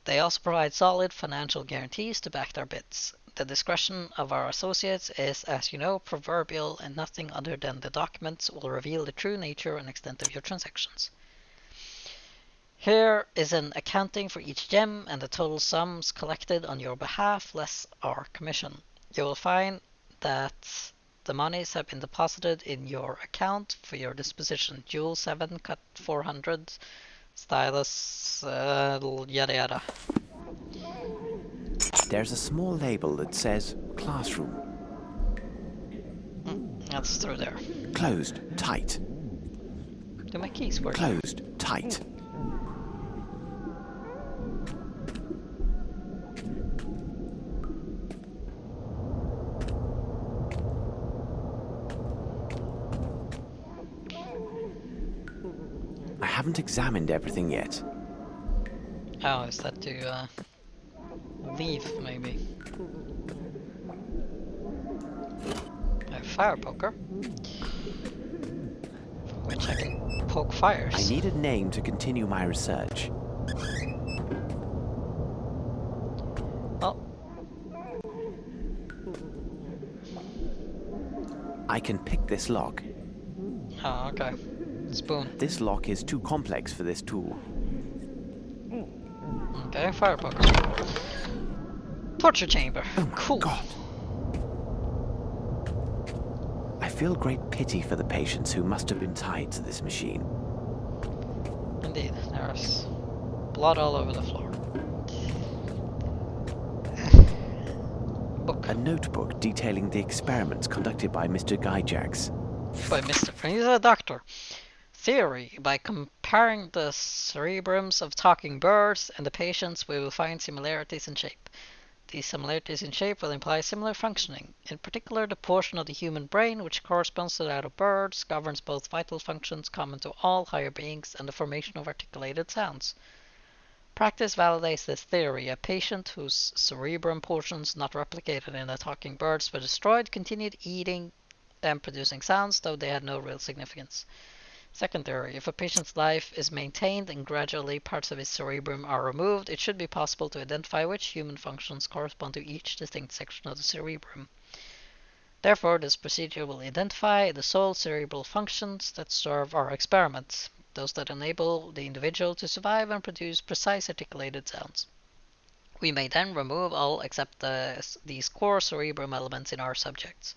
They also provide solid financial guarantees to back their bids. The discretion of our associates is, as you know, proverbial, and nothing other than the documents will reveal the true nature and extent of your transactions. Here is an accounting for each gem and the total sums collected on your behalf, less our commission. You will find that the monies have been deposited in your account for your disposition. Jewel 7, cut 400, stylus, yada yada. There's a small label that says classroom. That's through there. Closed, tight. Do my keys work? Closed, tight. I haven't examined everything yet. Oh, is that to leave, maybe? A fire poker, from which I can poke fires. I need a name to continue my research. Oh, I can pick this lock. oh, okay. Spoon. This lock is too complex for this tool. Okay, fire poker. Torture chamber. Oh my Cool. God. I feel great pity for the patients who must have been tied to this machine. Indeed. indeed. There's blood all over the floor. Book. A notebook detailing the experiments conducted by Mr. Gyjax. By Mr. He's a doctor. Theory. By comparing the cerebrums of talking birds and the patients, we will find similarities in shape. These similarities in shape will imply similar functioning. In particular, the portion of the human brain which corresponds to that of birds governs both vital functions common to all higher beings and the formation of articulated sounds. Practice validates this theory. A patient whose cerebrum portions not replicated in the talking birds were destroyed continued eating and producing sounds, though they had no real significance. Second theory, if a patient's life is maintained and gradually parts of his cerebrum are removed, it should be possible to identify which human functions correspond to each distinct section of the cerebrum. Therefore, this procedure will identify the sole cerebral functions that serve our experiments, those that enable the individual to survive and produce precise articulated sounds. We may then remove all except these core cerebrum elements in our subjects.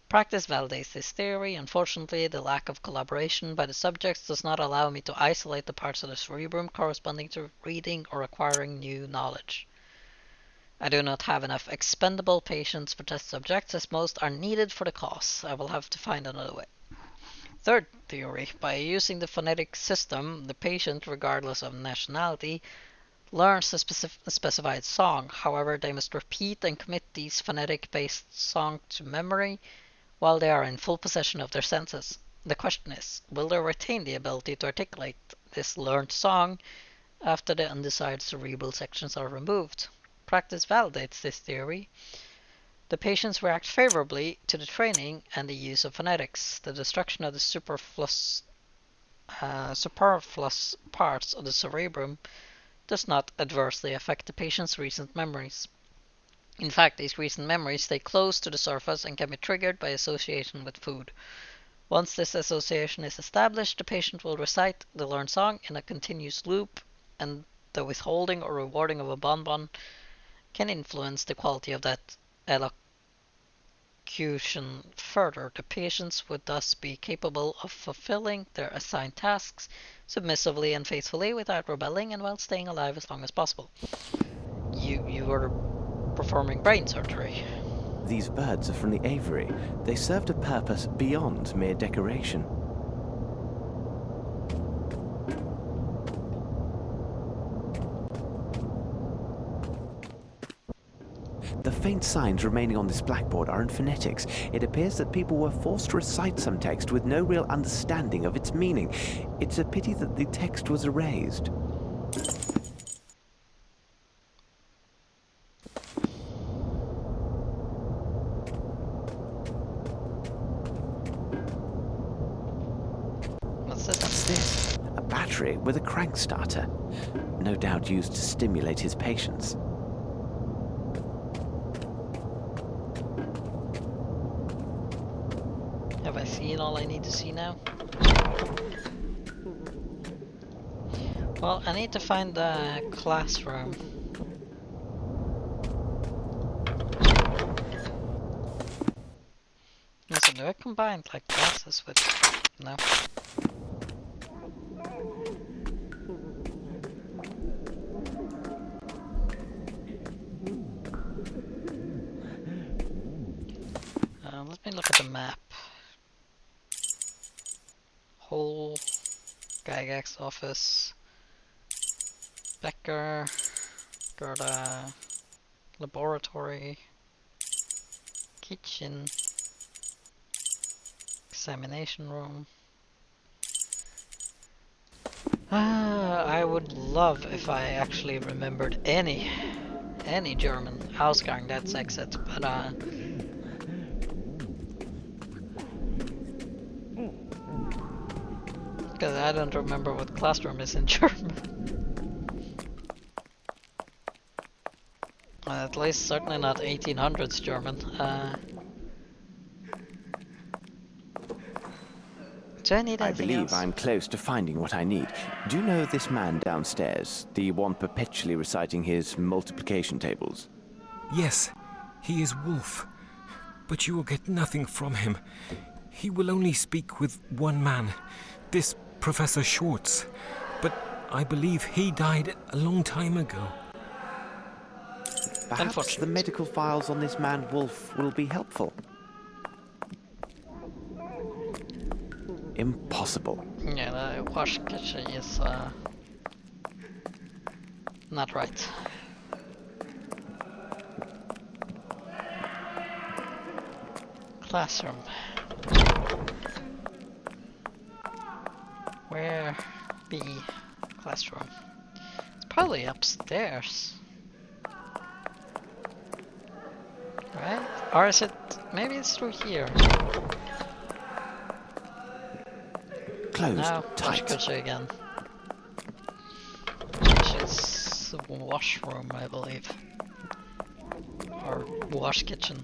Practice validates this theory. Unfortunately, the lack of collaboration by the subjects does not allow me to isolate the parts of the cerebrum corresponding to reading or acquiring new knowledge. I do not have enough expendable patients for test subjects, as most are needed for the cause. I will have to find another way. Third theory, by using the phonetic system, the patient, regardless of nationality, learns a specified song. However, they must repeat and commit these phonetic-based songs to memory while they are in full possession of their senses. The question is, will they retain the ability to articulate this learned song after the undesired cerebral sections are removed? Practice validates this theory. The patients react favorably to the training and the use of phonetics. The destruction of the superfluous parts of the cerebrum does not adversely affect the patient's recent memories. In fact, these recent memories stay close to the surface and can be triggered by association with food. Once this association is established, the patient will recite the learned song in a continuous loop, and the withholding or rewarding of a bonbon can influence the quality of that elocution further. The patients would thus be capable of fulfilling their assigned tasks submissively and faithfully without rebelling and while staying alive as long as possible. You were performing brain surgery. These birds are from the aviary. They served a purpose beyond mere decoration. The faint signs remaining on this blackboard are in phonetics. It appears that people were forced to recite some text with no real understanding of its meaning. It's a pity that the text was erased. What's this? What's this? A battery with a crank starter. No doubt used to stimulate his patients. Have I seen all I need to see now? Well, I need to find the classroom. Listen, do I combine like classes with... No. Let me look at the map. Whole Gygax office, Becker, Gerda, laboratory, kitchen, examination room. I would love if I actually remembered any German. Ausgang, that's exit, but because I don't remember what classroom is in German. At least certainly not 1800s German. Do I need I anything believe else? I'm close to finding what I need. Do you know this man downstairs? The one perpetually reciting his multiplication tables? Yes, he is Wolf. But you will get nothing from him. He will only speak with one man, this Professor Schwartz. but I believe he died a long time ago. Perhaps Unfortunate. the medical files on this man Wolf will be helpful. Impossible. Yeah, the wash kitchen is not right. Classroom. Where be classroom? It's probably upstairs. Right? Or is it, maybe it's through here. Closed No, wash tight. kitchen again. Which is washroom, I believe. Or wash kitchen.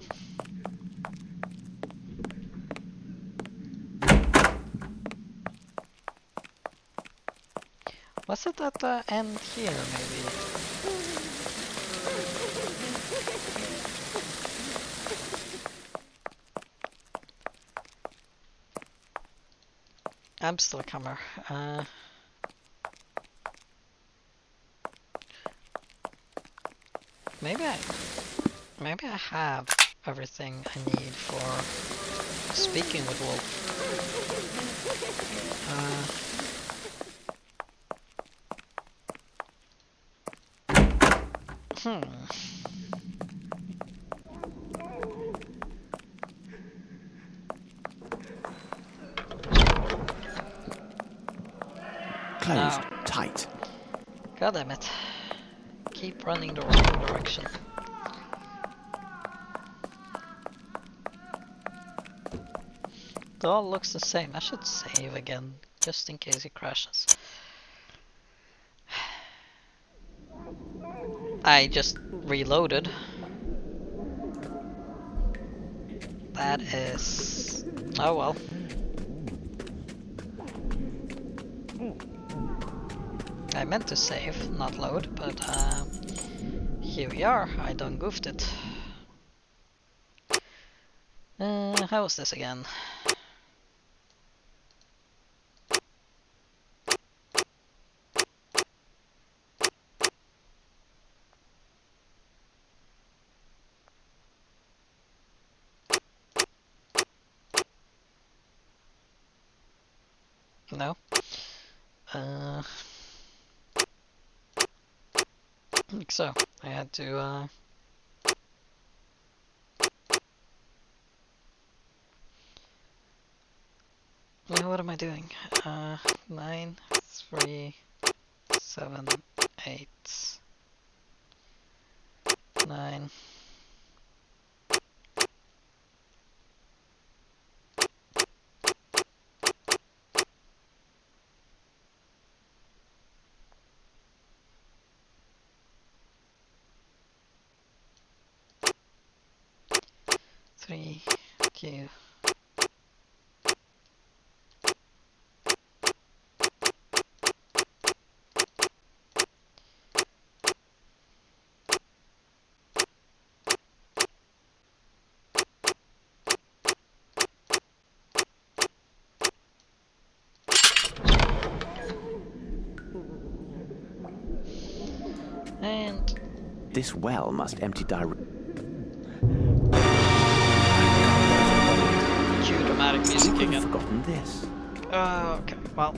Was it at the end here, maybe? I'm still a comer. Maybe I have everything I need for speaking with Wolf. Closed No. tight. God damn it. Keep running the wrong direction. It all looks the same. I should save again, just in case it crashes. I just reloaded. That is... oh well. I meant to save, not load, but here we are. I done goofed it. How was this again? No. So I had to what am I doing? 9, 3, 7, 8, 9. Three, 2. And This well must empty direct. cue dramatic Who music could have again. forgotten this? Okay, well.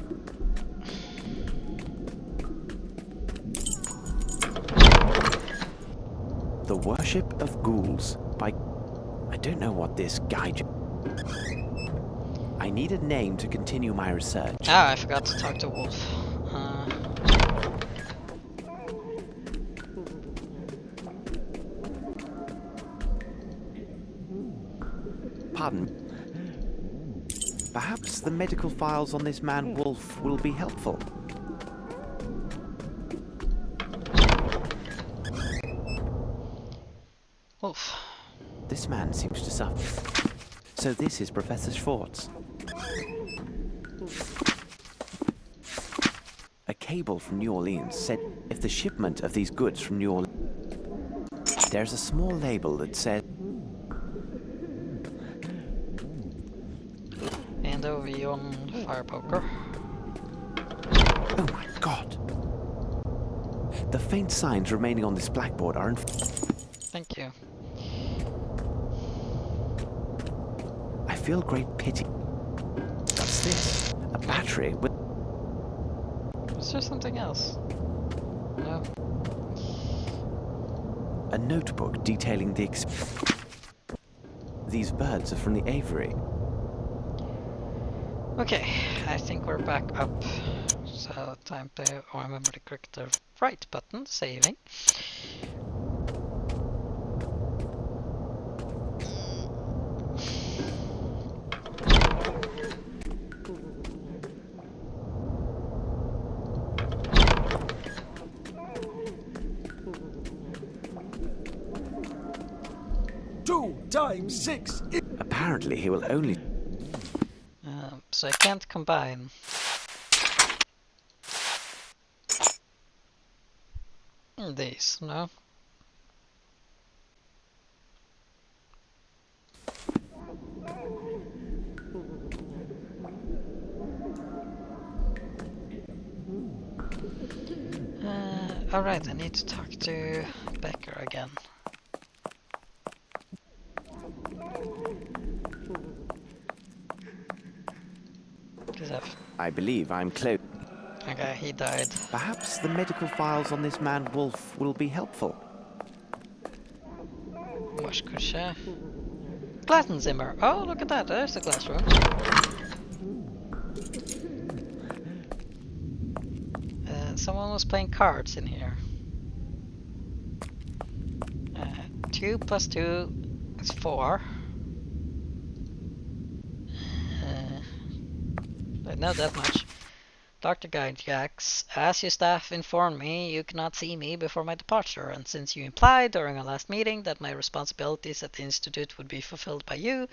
The Worship of Ghouls by... I don't know what this guy... I need a name to continue my research. Ah, I forgot to talk to Wolf. Pardon. Perhaps the medical files on this man Wolf will be helpful. Wolf. This man seems to suffer. So this is Professor Schwartz. A cable from New Orleans said if the shipment of these goods from New Orleans... There's a small label that said... And over on fire poker. Oh my god! The faint signs remaining on this blackboard are Thank you. I feel great pity. What's this? A battery with... Is there something else? No. a notebook detailing the These birds are from the aviary. Okay, I think we're back up. So time to remember to click the right button, saving. Two times 6 is... Apparently he will only... So I can't combine. These, no? Alright, I need to talk to Becker again. I believe I'm close. Okay, he died. Perhaps the medical files on this man Wolf will be helpful. Waschküche. Klassenzimmer. Oh, look at that. There's the classroom. Someone was playing cards in here. 2 plus 2 is 4. I know that much. Dr. Gygax, as your staff informed me, you cannot see me before my departure, and since you implied during our last meeting that my responsibilities at the Institute would be fulfilled by you,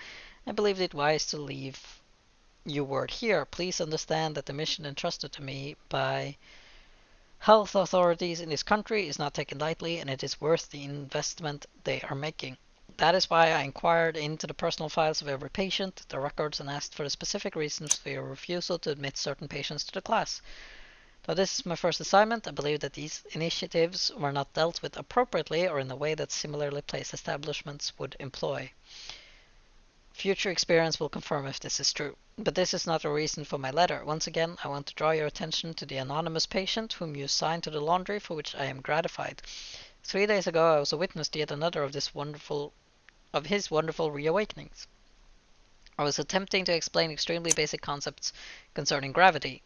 I believed it wise to leave your word here. Please understand that the mission entrusted to me by health authorities in this country is not taken lightly, and it is worth the investment they are making. That is why I inquired into the personal files of every patient, the records, and asked for the specific reasons for your refusal to admit certain patients to the class. Though this is my first assignment, I believe that these initiatives were not dealt with appropriately or in the way that similarly placed establishments would employ. Future experience will confirm if this is true. But this is not a reason for my letter. Once again, I want to draw your attention to the anonymous patient whom you assigned to the laundry, for which I am gratified. 3 days ago, I was a witness to yet another of his wonderful reawakenings. I was attempting to explain extremely basic concepts concerning gravity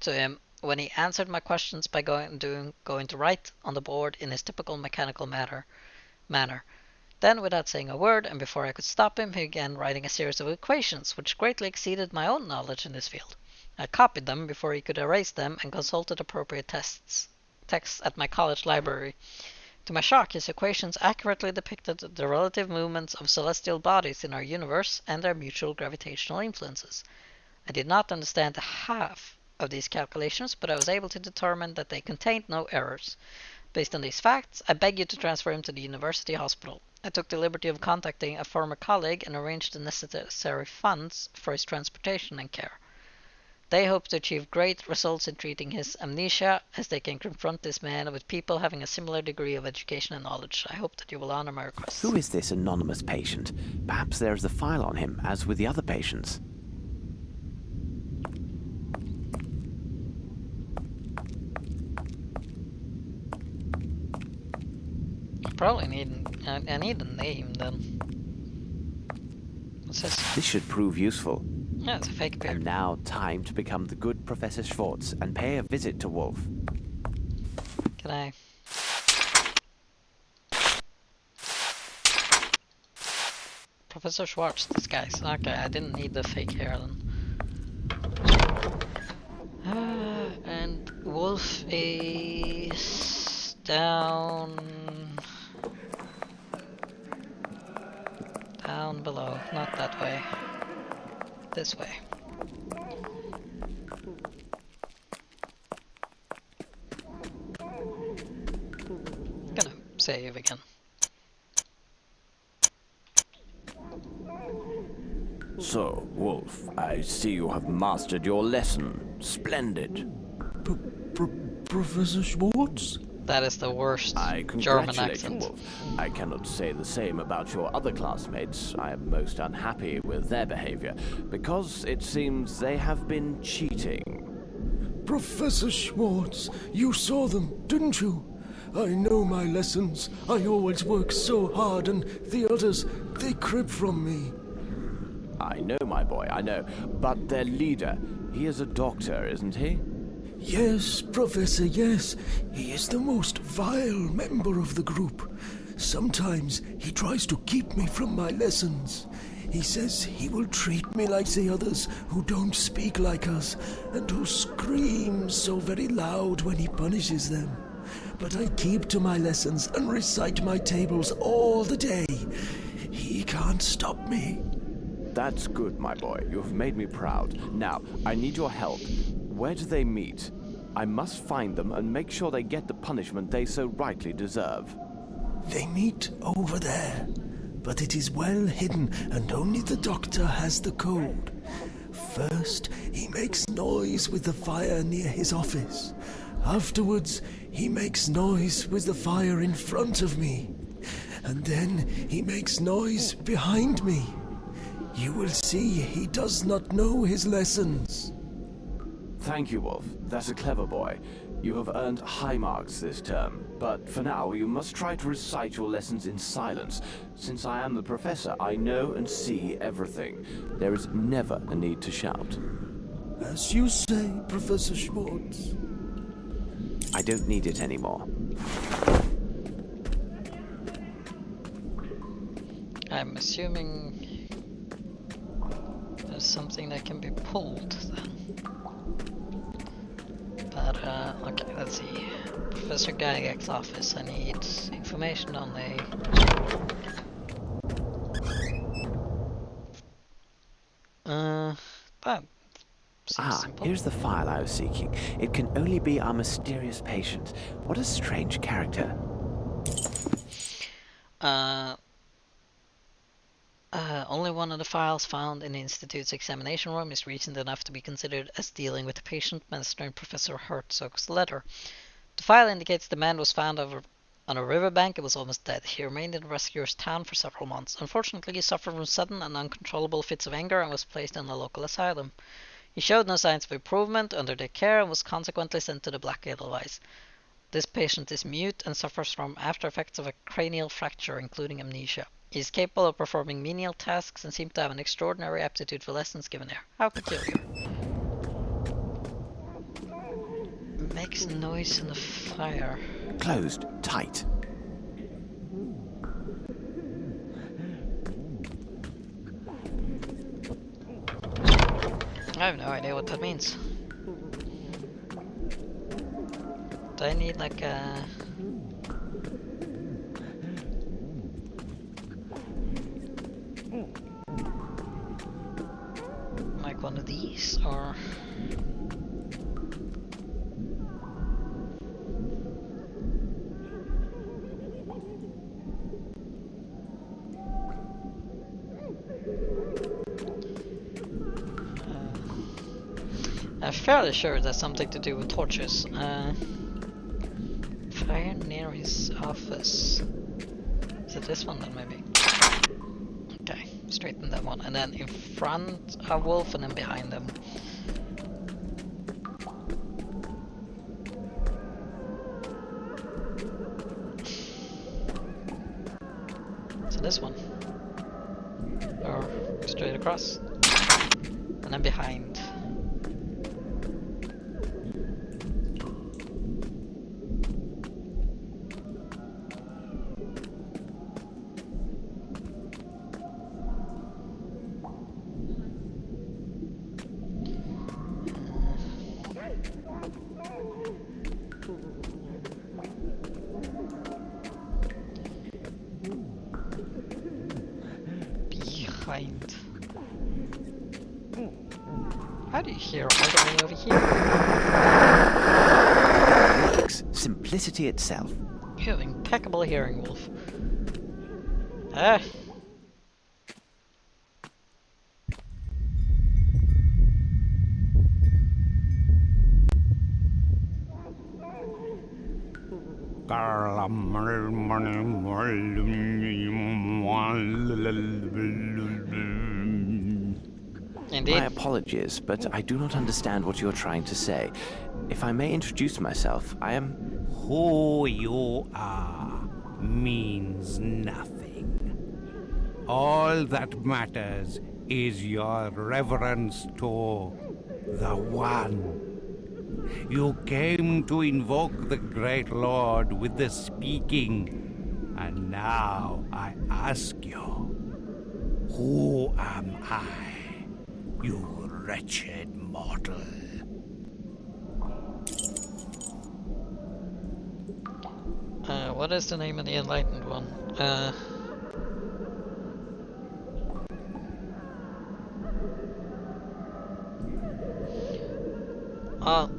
to him when he answered my questions by going to write on the board in his typical mechanical manner. Then, without saying a word, and before I could stop him, he began writing a series of equations, which greatly exceeded my own knowledge in this field. I copied them before he could erase them and consulted appropriate texts at my college library. To my shock, his equations accurately depicted the relative movements of celestial bodies in our universe and their mutual gravitational influences. I did not understand half of these calculations, but I was able to determine that they contained no errors. Based on these facts, I beg you to transfer him to the university hospital. I took the liberty of contacting a former colleague and arranged the necessary funds for his transportation and care. They hope to achieve great results in treating his amnesia, as they can confront this man with people having a similar degree of education and knowledge. I hope that you will honor my request. Who is this anonymous patient? Perhaps there is a file on him, as with the other patients. Probably I need a name then. What's this? This should prove useful. Yeah, it's a fake beard. And now time to become the good Professor Schwartz and pay a visit to Wolf. Can I? Professor Schwartz, disguise. Okay, I didn't need the fake hair then. And Wolf is down below, not that way. This way. Gonna save again. So, Wolf, I see you have mastered your lesson. Splendid. Professor Schwartz? That is the worst I German congratulate you, accent. Wolf. I cannot say the same about your other classmates. I am most unhappy with their behavior, because it seems they have been cheating. Professor Schwartz, you saw them, didn't you? I know my lessons. I always work so hard, and the others, they crib from me. I know, my boy, I know. But their leader, he is a doctor, isn't he? Yes, Professor, yes. He is the most vile member of the group. Sometimes he tries to keep me from my lessons. He says he will treat me like the others who don't speak like us and who scream so very loud when he punishes them. But I keep to my lessons and recite my tables all the day. He can't stop me. That's good, my boy. You have made me proud. Now, I need your help. Where do they meet? I must find them and make sure they get the punishment they so rightly deserve. They meet over there, but it is well hidden and only the doctor has the code. First, he makes noise with the fire near his office. Afterwards, he makes noise with the fire in front of me. And then he makes noise behind me. You will see he does not know his lessons. Thank you, Wolf. That's a clever boy. You have earned high marks this term, but for now you must try to recite your lessons in silence. Since I am the professor, I know and see everything. There is never a need to shout. As you say, Professor Schwartz. I don't need it anymore. I'm assuming there's something that can be pulled then. But, okay, let's see. Professor Gygax's office, I need information on that seems simple. Here's the file I was seeking. It can only be our mysterious patient. What a strange character. Only one of the files found in the Institute's examination room is recent enough to be considered as dealing with the patient mentioned in Professor Herzog's letter. The file indicates the man was found on a riverbank and was almost dead. He remained in the rescuer's town for several months. Unfortunately, he suffered from sudden and uncontrollable fits of anger and was placed in a local asylum. He showed no signs of improvement under their care and was consequently sent to the Black Edelweiss. This patient is mute and suffers from after effects of a cranial fracture, including amnesia. He is capable of performing menial tasks and seems to have an extraordinary aptitude for lessons given there. How peculiar. Makes noise in the fire. Closed, tight. I have no idea what that means. Do I need like a... like one of these, or... I'm fairly sure that's something to do with torches. Fire near his office. Is it this one then, maybe? Okay, straighten that one. And then in front a wolf and then behind them. So this one. Or straight across. And then behind. Behind. How do you hear all the way over here? Simplicity itself. You have impeccable hearing, Wolf. Ah. Indeed. My apologies, but I do not understand what you're trying to say. If I may introduce myself, I am... Who you are means nothing. All that matters is your reverence to the One. You came to invoke the Great Lord with the speaking, and now I ask you, who am I, you wretched mortal? What is the name of the enlightened one? Oh.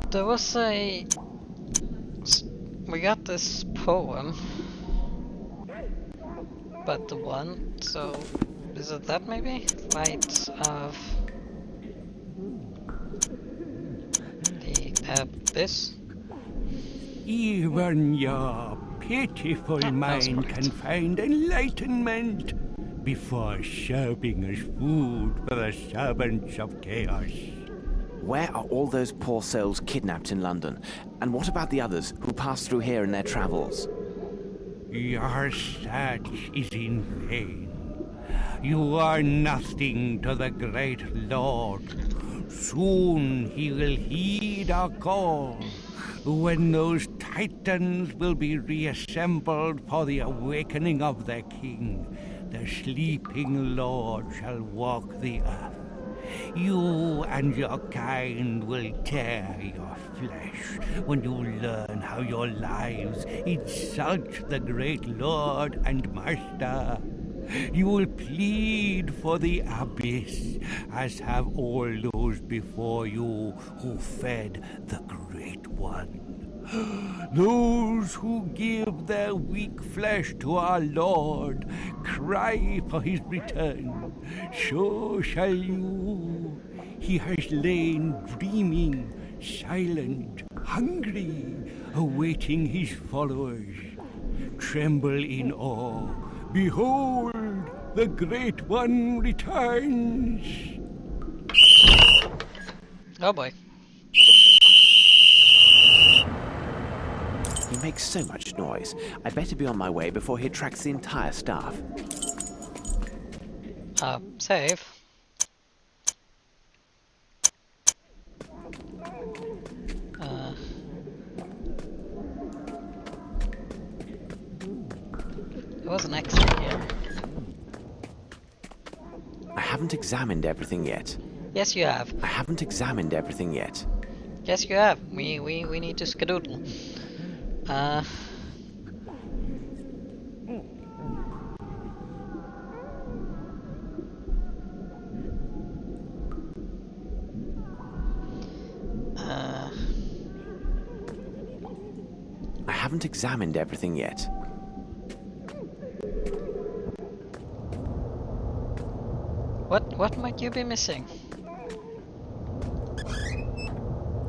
There was we got this poem, but the one, so is it that maybe? Light of the abyss? Even your pitiful that was mind correct. can find enlightenment before serving as food for the servants of chaos. Where are all those poor souls kidnapped in London? And what about the others who passed through here in their travels? Your search is in vain. You are nothing to the great Lord. Soon he will heed our call, when those titans will be reassembled for the awakening of their king. The sleeping Lord shall walk the earth. You and your kind will tear your flesh when you learn how your lives insult the great Lord and Master. You will plead for the abyss, as have all those before you who fed the Great One. Those who give their weak flesh to our Lord cry for his return. So shall you. He has lain dreaming, silent, hungry, awaiting his followers. Tremble in awe. Behold, the Great One returns. Oh boy. He makes so much noise. I'd better be on my way before he attracts the entire staff. Save. There was an exit here. I haven't examined everything yet. Yes, you have. I haven't examined everything yet. Yes, you have. We need to skedoodle. I haven't examined everything yet. What might you be missing?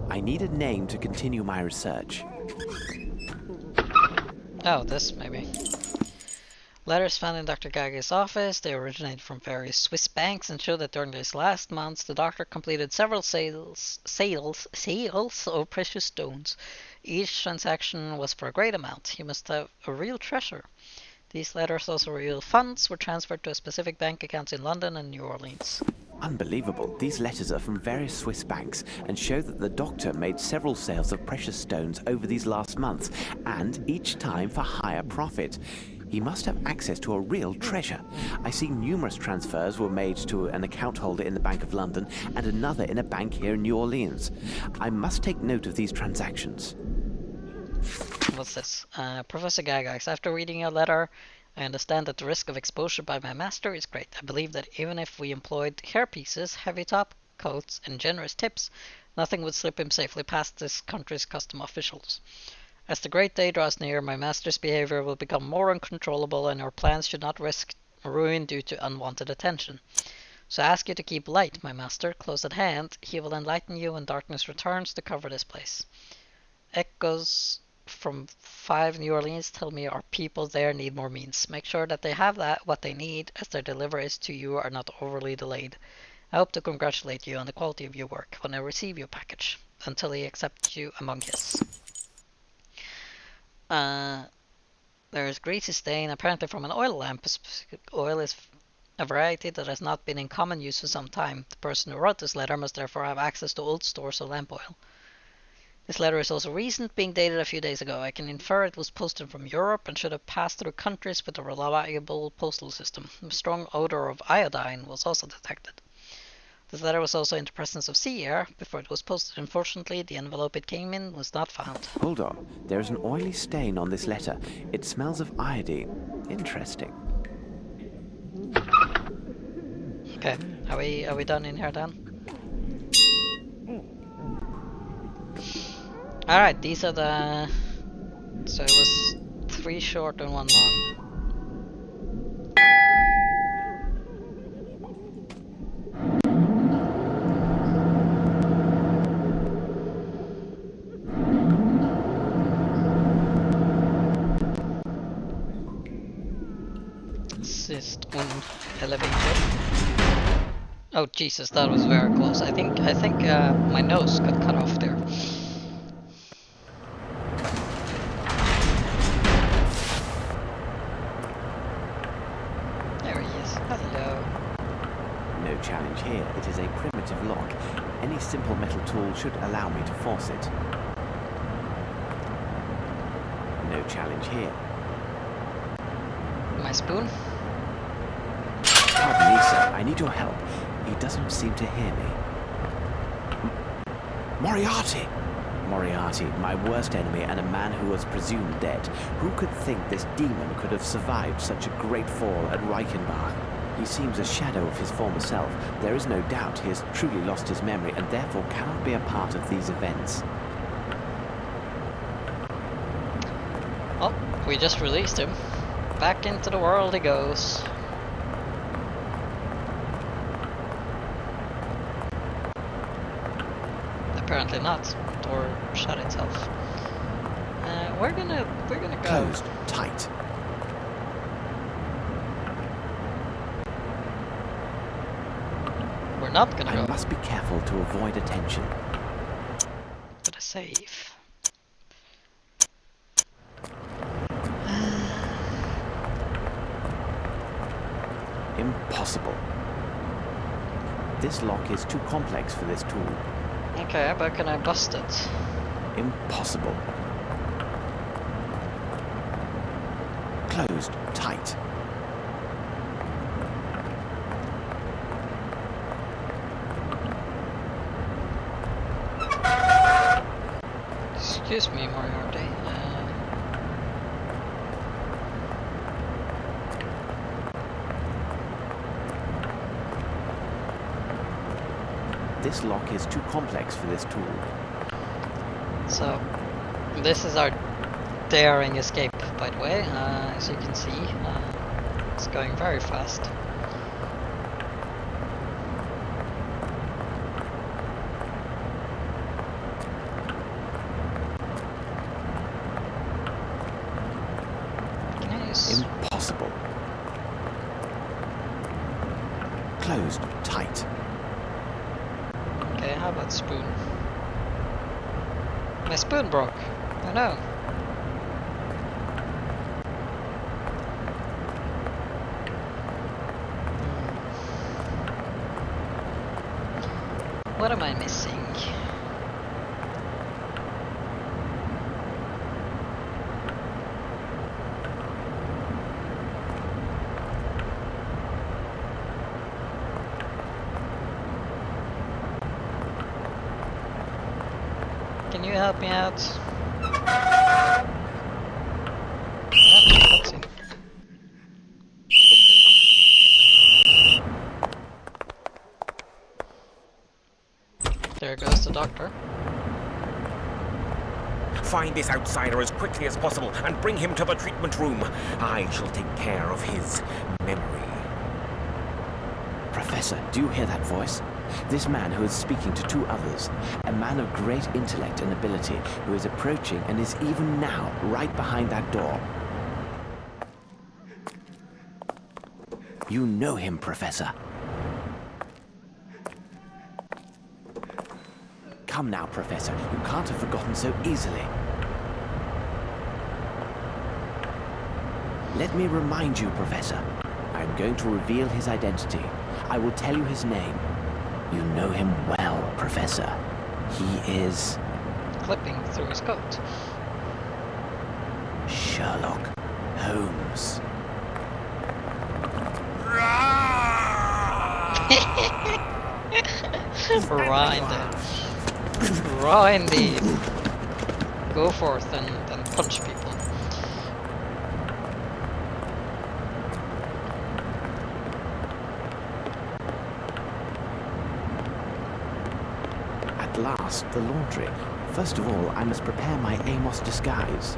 I need a name to continue my research. Oh, this maybe. Letters found in Dr. Gage's office. They originate from various Swiss banks and show that during these last months the doctor completed several sales of precious stones. Each transaction was for a great amount. He must have a real treasure. These letters also reveal funds were transferred to specific bank accounts in London and New Orleans. Unbelievable. These letters are from various Swiss banks and show that the doctor made several sales of precious stones over these last months, and each time for higher profit. He must have access to a real treasure. I see numerous transfers were made to an account holder in the Bank of London and another in a bank here in New Orleans. I must take note of these transactions. What's this? Professor Gygax, after reading your letter, I understand that the risk of exposure by my master is great. I believe that even if we employed hairpieces, heavy top coats, and generous tips, nothing would slip him safely past this country's custom officials. As the great day draws near, my master's behavior will become more uncontrollable and our plans should not risk ruin due to unwanted attention. So I ask you to keep light, my master, close at hand. He will enlighten you when darkness returns to cover this place. Echoes from 5 New Orleans tell me our people there need more means. Make sure that they have what they need, as their deliveries to you are not overly delayed. I hope to congratulate you on the quality of your work when I receive your package, until he accepts you among his. There is greasy stain, apparently from an oil lamp. Oil is a variety that has not been in common use for some time. The person who wrote this letter must therefore have access to old stores of lamp oil. This letter is also recent, being dated a few days ago. I can infer it was posted from Europe and should have passed through countries with a reliable postal system. A strong odor of iodine was also detected. This letter was also in the presence of sea air before it was posted. Unfortunately, the envelope it came in was not found. Hold on. There is an oily stain on this letter. It smells of iodine. Interesting. Okay, are we done in here then? Alright, these are the... So it was 3 short and 1 long. Assist on elevator. Oh Jesus, that was very close. I think my nose got cut off there. There he is. Hello. No challenge here. It is a primitive lock. Any simple metal tool should allow me to force it. No challenge here. My spoon? Pardon me, sir. I need your help. He doesn't seem to hear me. Moriarty! Moriarty, my worst enemy and a man who was presumed dead. Who could think this demon could have survived such a great fall at Reichenbach? He seems a shadow of his former self. There is no doubt he has truly lost his memory and therefore cannot be a part of these events. Oh, we just released him. Back into the world he goes. Apparently not. Door shut itself. We're gonna go. Closed tight. We're not gonna I go. must be careful to avoid attention. But a save. Impossible. This lock is too complex for this tool. Okay, but can I bust it? Impossible. Closed tight. Excuse me, Moriarty. This lock is too complex for this tool. So, this is our daring escape, by the way. As you can see, it's going very fast. Can I use... Impossible. Closed tight. Okay, how about spoon? My spoon broke. Oh no. What am I missing? Can you help me out? Yeah, cutscene. There goes the doctor. Find this outsider as quickly as possible and bring him to the treatment room. I shall take care of his memory. Professor, do you hear that voice? This man who is speaking to two others, a man of great intellect and ability, who is approaching and is even now right behind that door. You know him, Professor. Come now, Professor. You can't have forgotten so easily. Let me remind you, Professor. I'm going to reveal his identity. I will tell you his name. You know him well, Professor. He is... Clipping through his coat. Sherlock Holmes. Raw indeed. Raw indeed. Go forth and punch people. At last, the laundry. First of all, I must prepare my Amos disguise.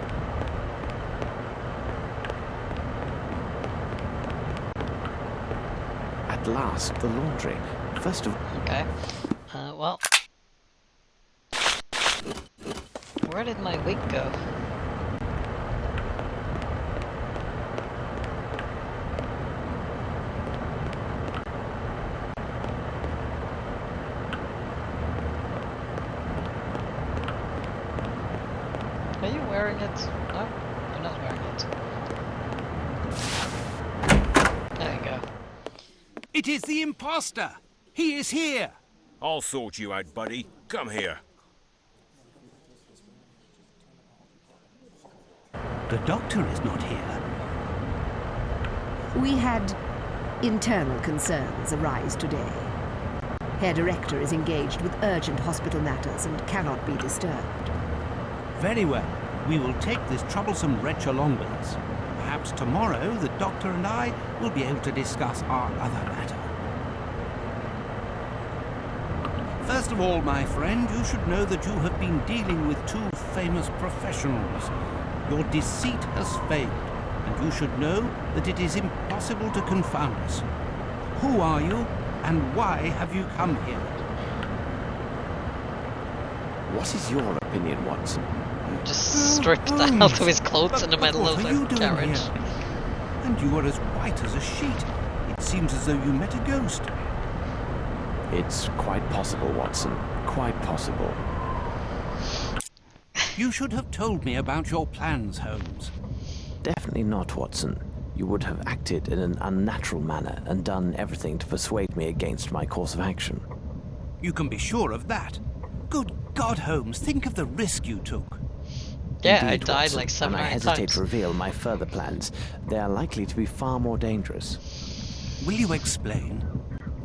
At last, the laundry. First of... Okay. Well... Where did my wig go? Are you wearing it? No, you're not wearing it. There you go. It is the imposter! He is here! I'll sort you out, buddy. Come here. The doctor is not here. We had internal concerns arise today. Herr Director is engaged with urgent hospital matters and cannot be disturbed. Very well. We will take this troublesome wretch along with us. Perhaps tomorrow the doctor and I will be able to discuss our other matter. First of all, my friend, you should know that you have been dealing with two famous professionals. Your deceit has failed, and you should know that it is impossible to confound us. Who are you, and why have you come here? What is your opinion, Watson? Just stripped out of his clothes in the middle What of are you the doing carriage. here? And you are as white as a sheet. It seems as though you met a ghost. It's quite possible, Watson. Quite possible. You should have told me about your plans, Holmes. Definitely not, Watson. You would have acted in an unnatural manner and done everything to persuade me against my course of action. You can be sure of that. Good God, Holmes, think of the risk you took. Yeah, Indeed, I died Watson, like 7 and or I 8 hesitate times. to reveal my further plans. They are likely to be far more dangerous. Will you explain?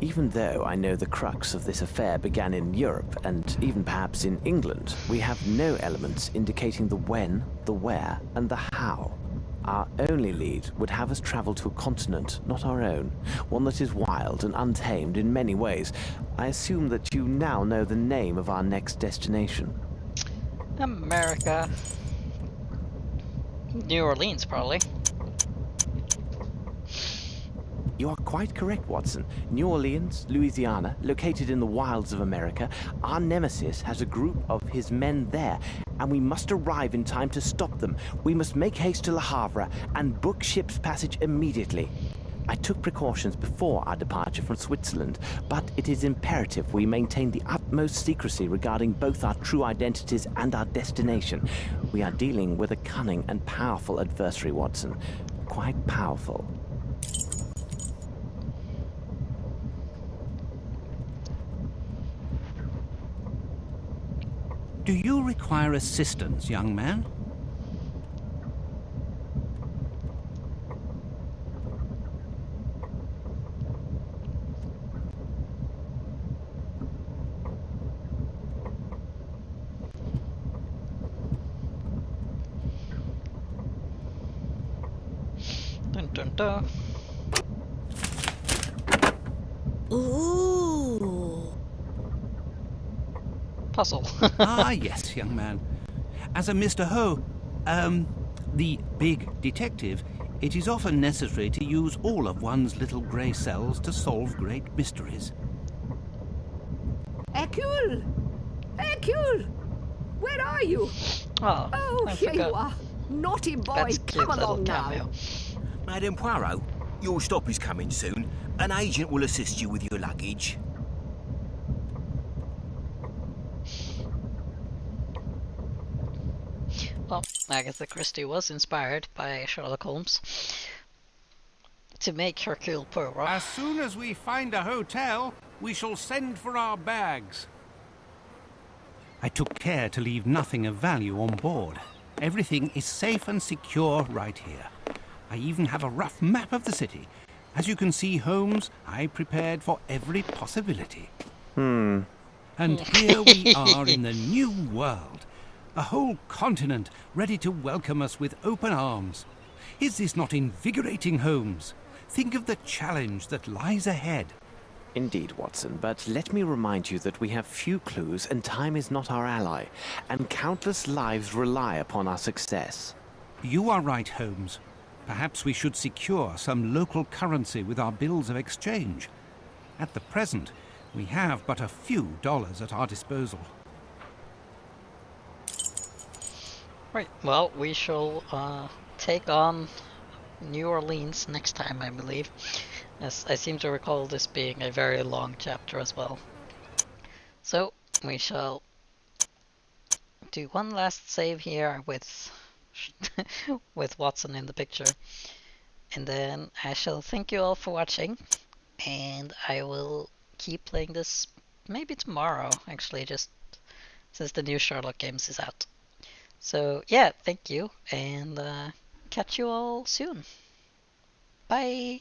Even though I know the crux of this affair began in Europe, and even perhaps in England, we have no elements indicating the when, the where, and the how. Our only lead would have us travel to a continent not our own, one that is wild and untamed in many ways. I assume that you now know the name of our next destination. America. New Orleans, probably. You are quite correct, Watson. New Orleans, Louisiana, located in the wilds of America. Our nemesis has a group of his men there, and we must arrive in time to stop them. We must make haste to Le Havre and book ship's passage immediately. I took precautions before our departure from Switzerland, but it is imperative we maintain the utmost secrecy regarding both our true identities and our destination. We are dealing with a cunning and powerful adversary, Watson. Quite powerful. Do you require assistance, young man? Dun dun dun. Ooh. Puzzle. Ah, yes, young man. As a Mr. The big detective, it is often necessary to use all of one's little grey cells to solve great mysteries. Hercule! Hercule! Where are you? Oh, Oh, I here you forgot. are. Naughty boy, That's a cute come little along now. cameo. Madame Poirot, your stop is coming soon. An agent will assist you with your luggage. Well, Agatha Christie was inspired by Sherlock Holmes to make Hercule Poirot. As soon as we find a hotel, we shall send for our bags. I took care to leave nothing of value on board. Everything is safe and secure right here. I even have a rough map of the city. As you can see, Holmes, I prepared for every possibility. And here we are in the new world. A whole continent ready to welcome us with open arms. Is this not invigorating, Holmes? Think of the challenge that lies ahead. Indeed, Watson, but let me remind you that we have few clues and time is not our ally, and countless lives rely upon our success. You are right, Holmes. Perhaps we should secure some local currency with our bills of exchange. At the present, we have but a few dollars at our disposal. Right, well, we shall take on New Orleans next time, I believe. As I seem to recall this being a very long chapter as well. So, we shall do one last save here with with Watson in the picture. And then I shall thank you all for watching. And I will keep playing this maybe tomorrow, actually, just since the new Sherlock games is out. So yeah, thank you, and catch you all soon. Bye!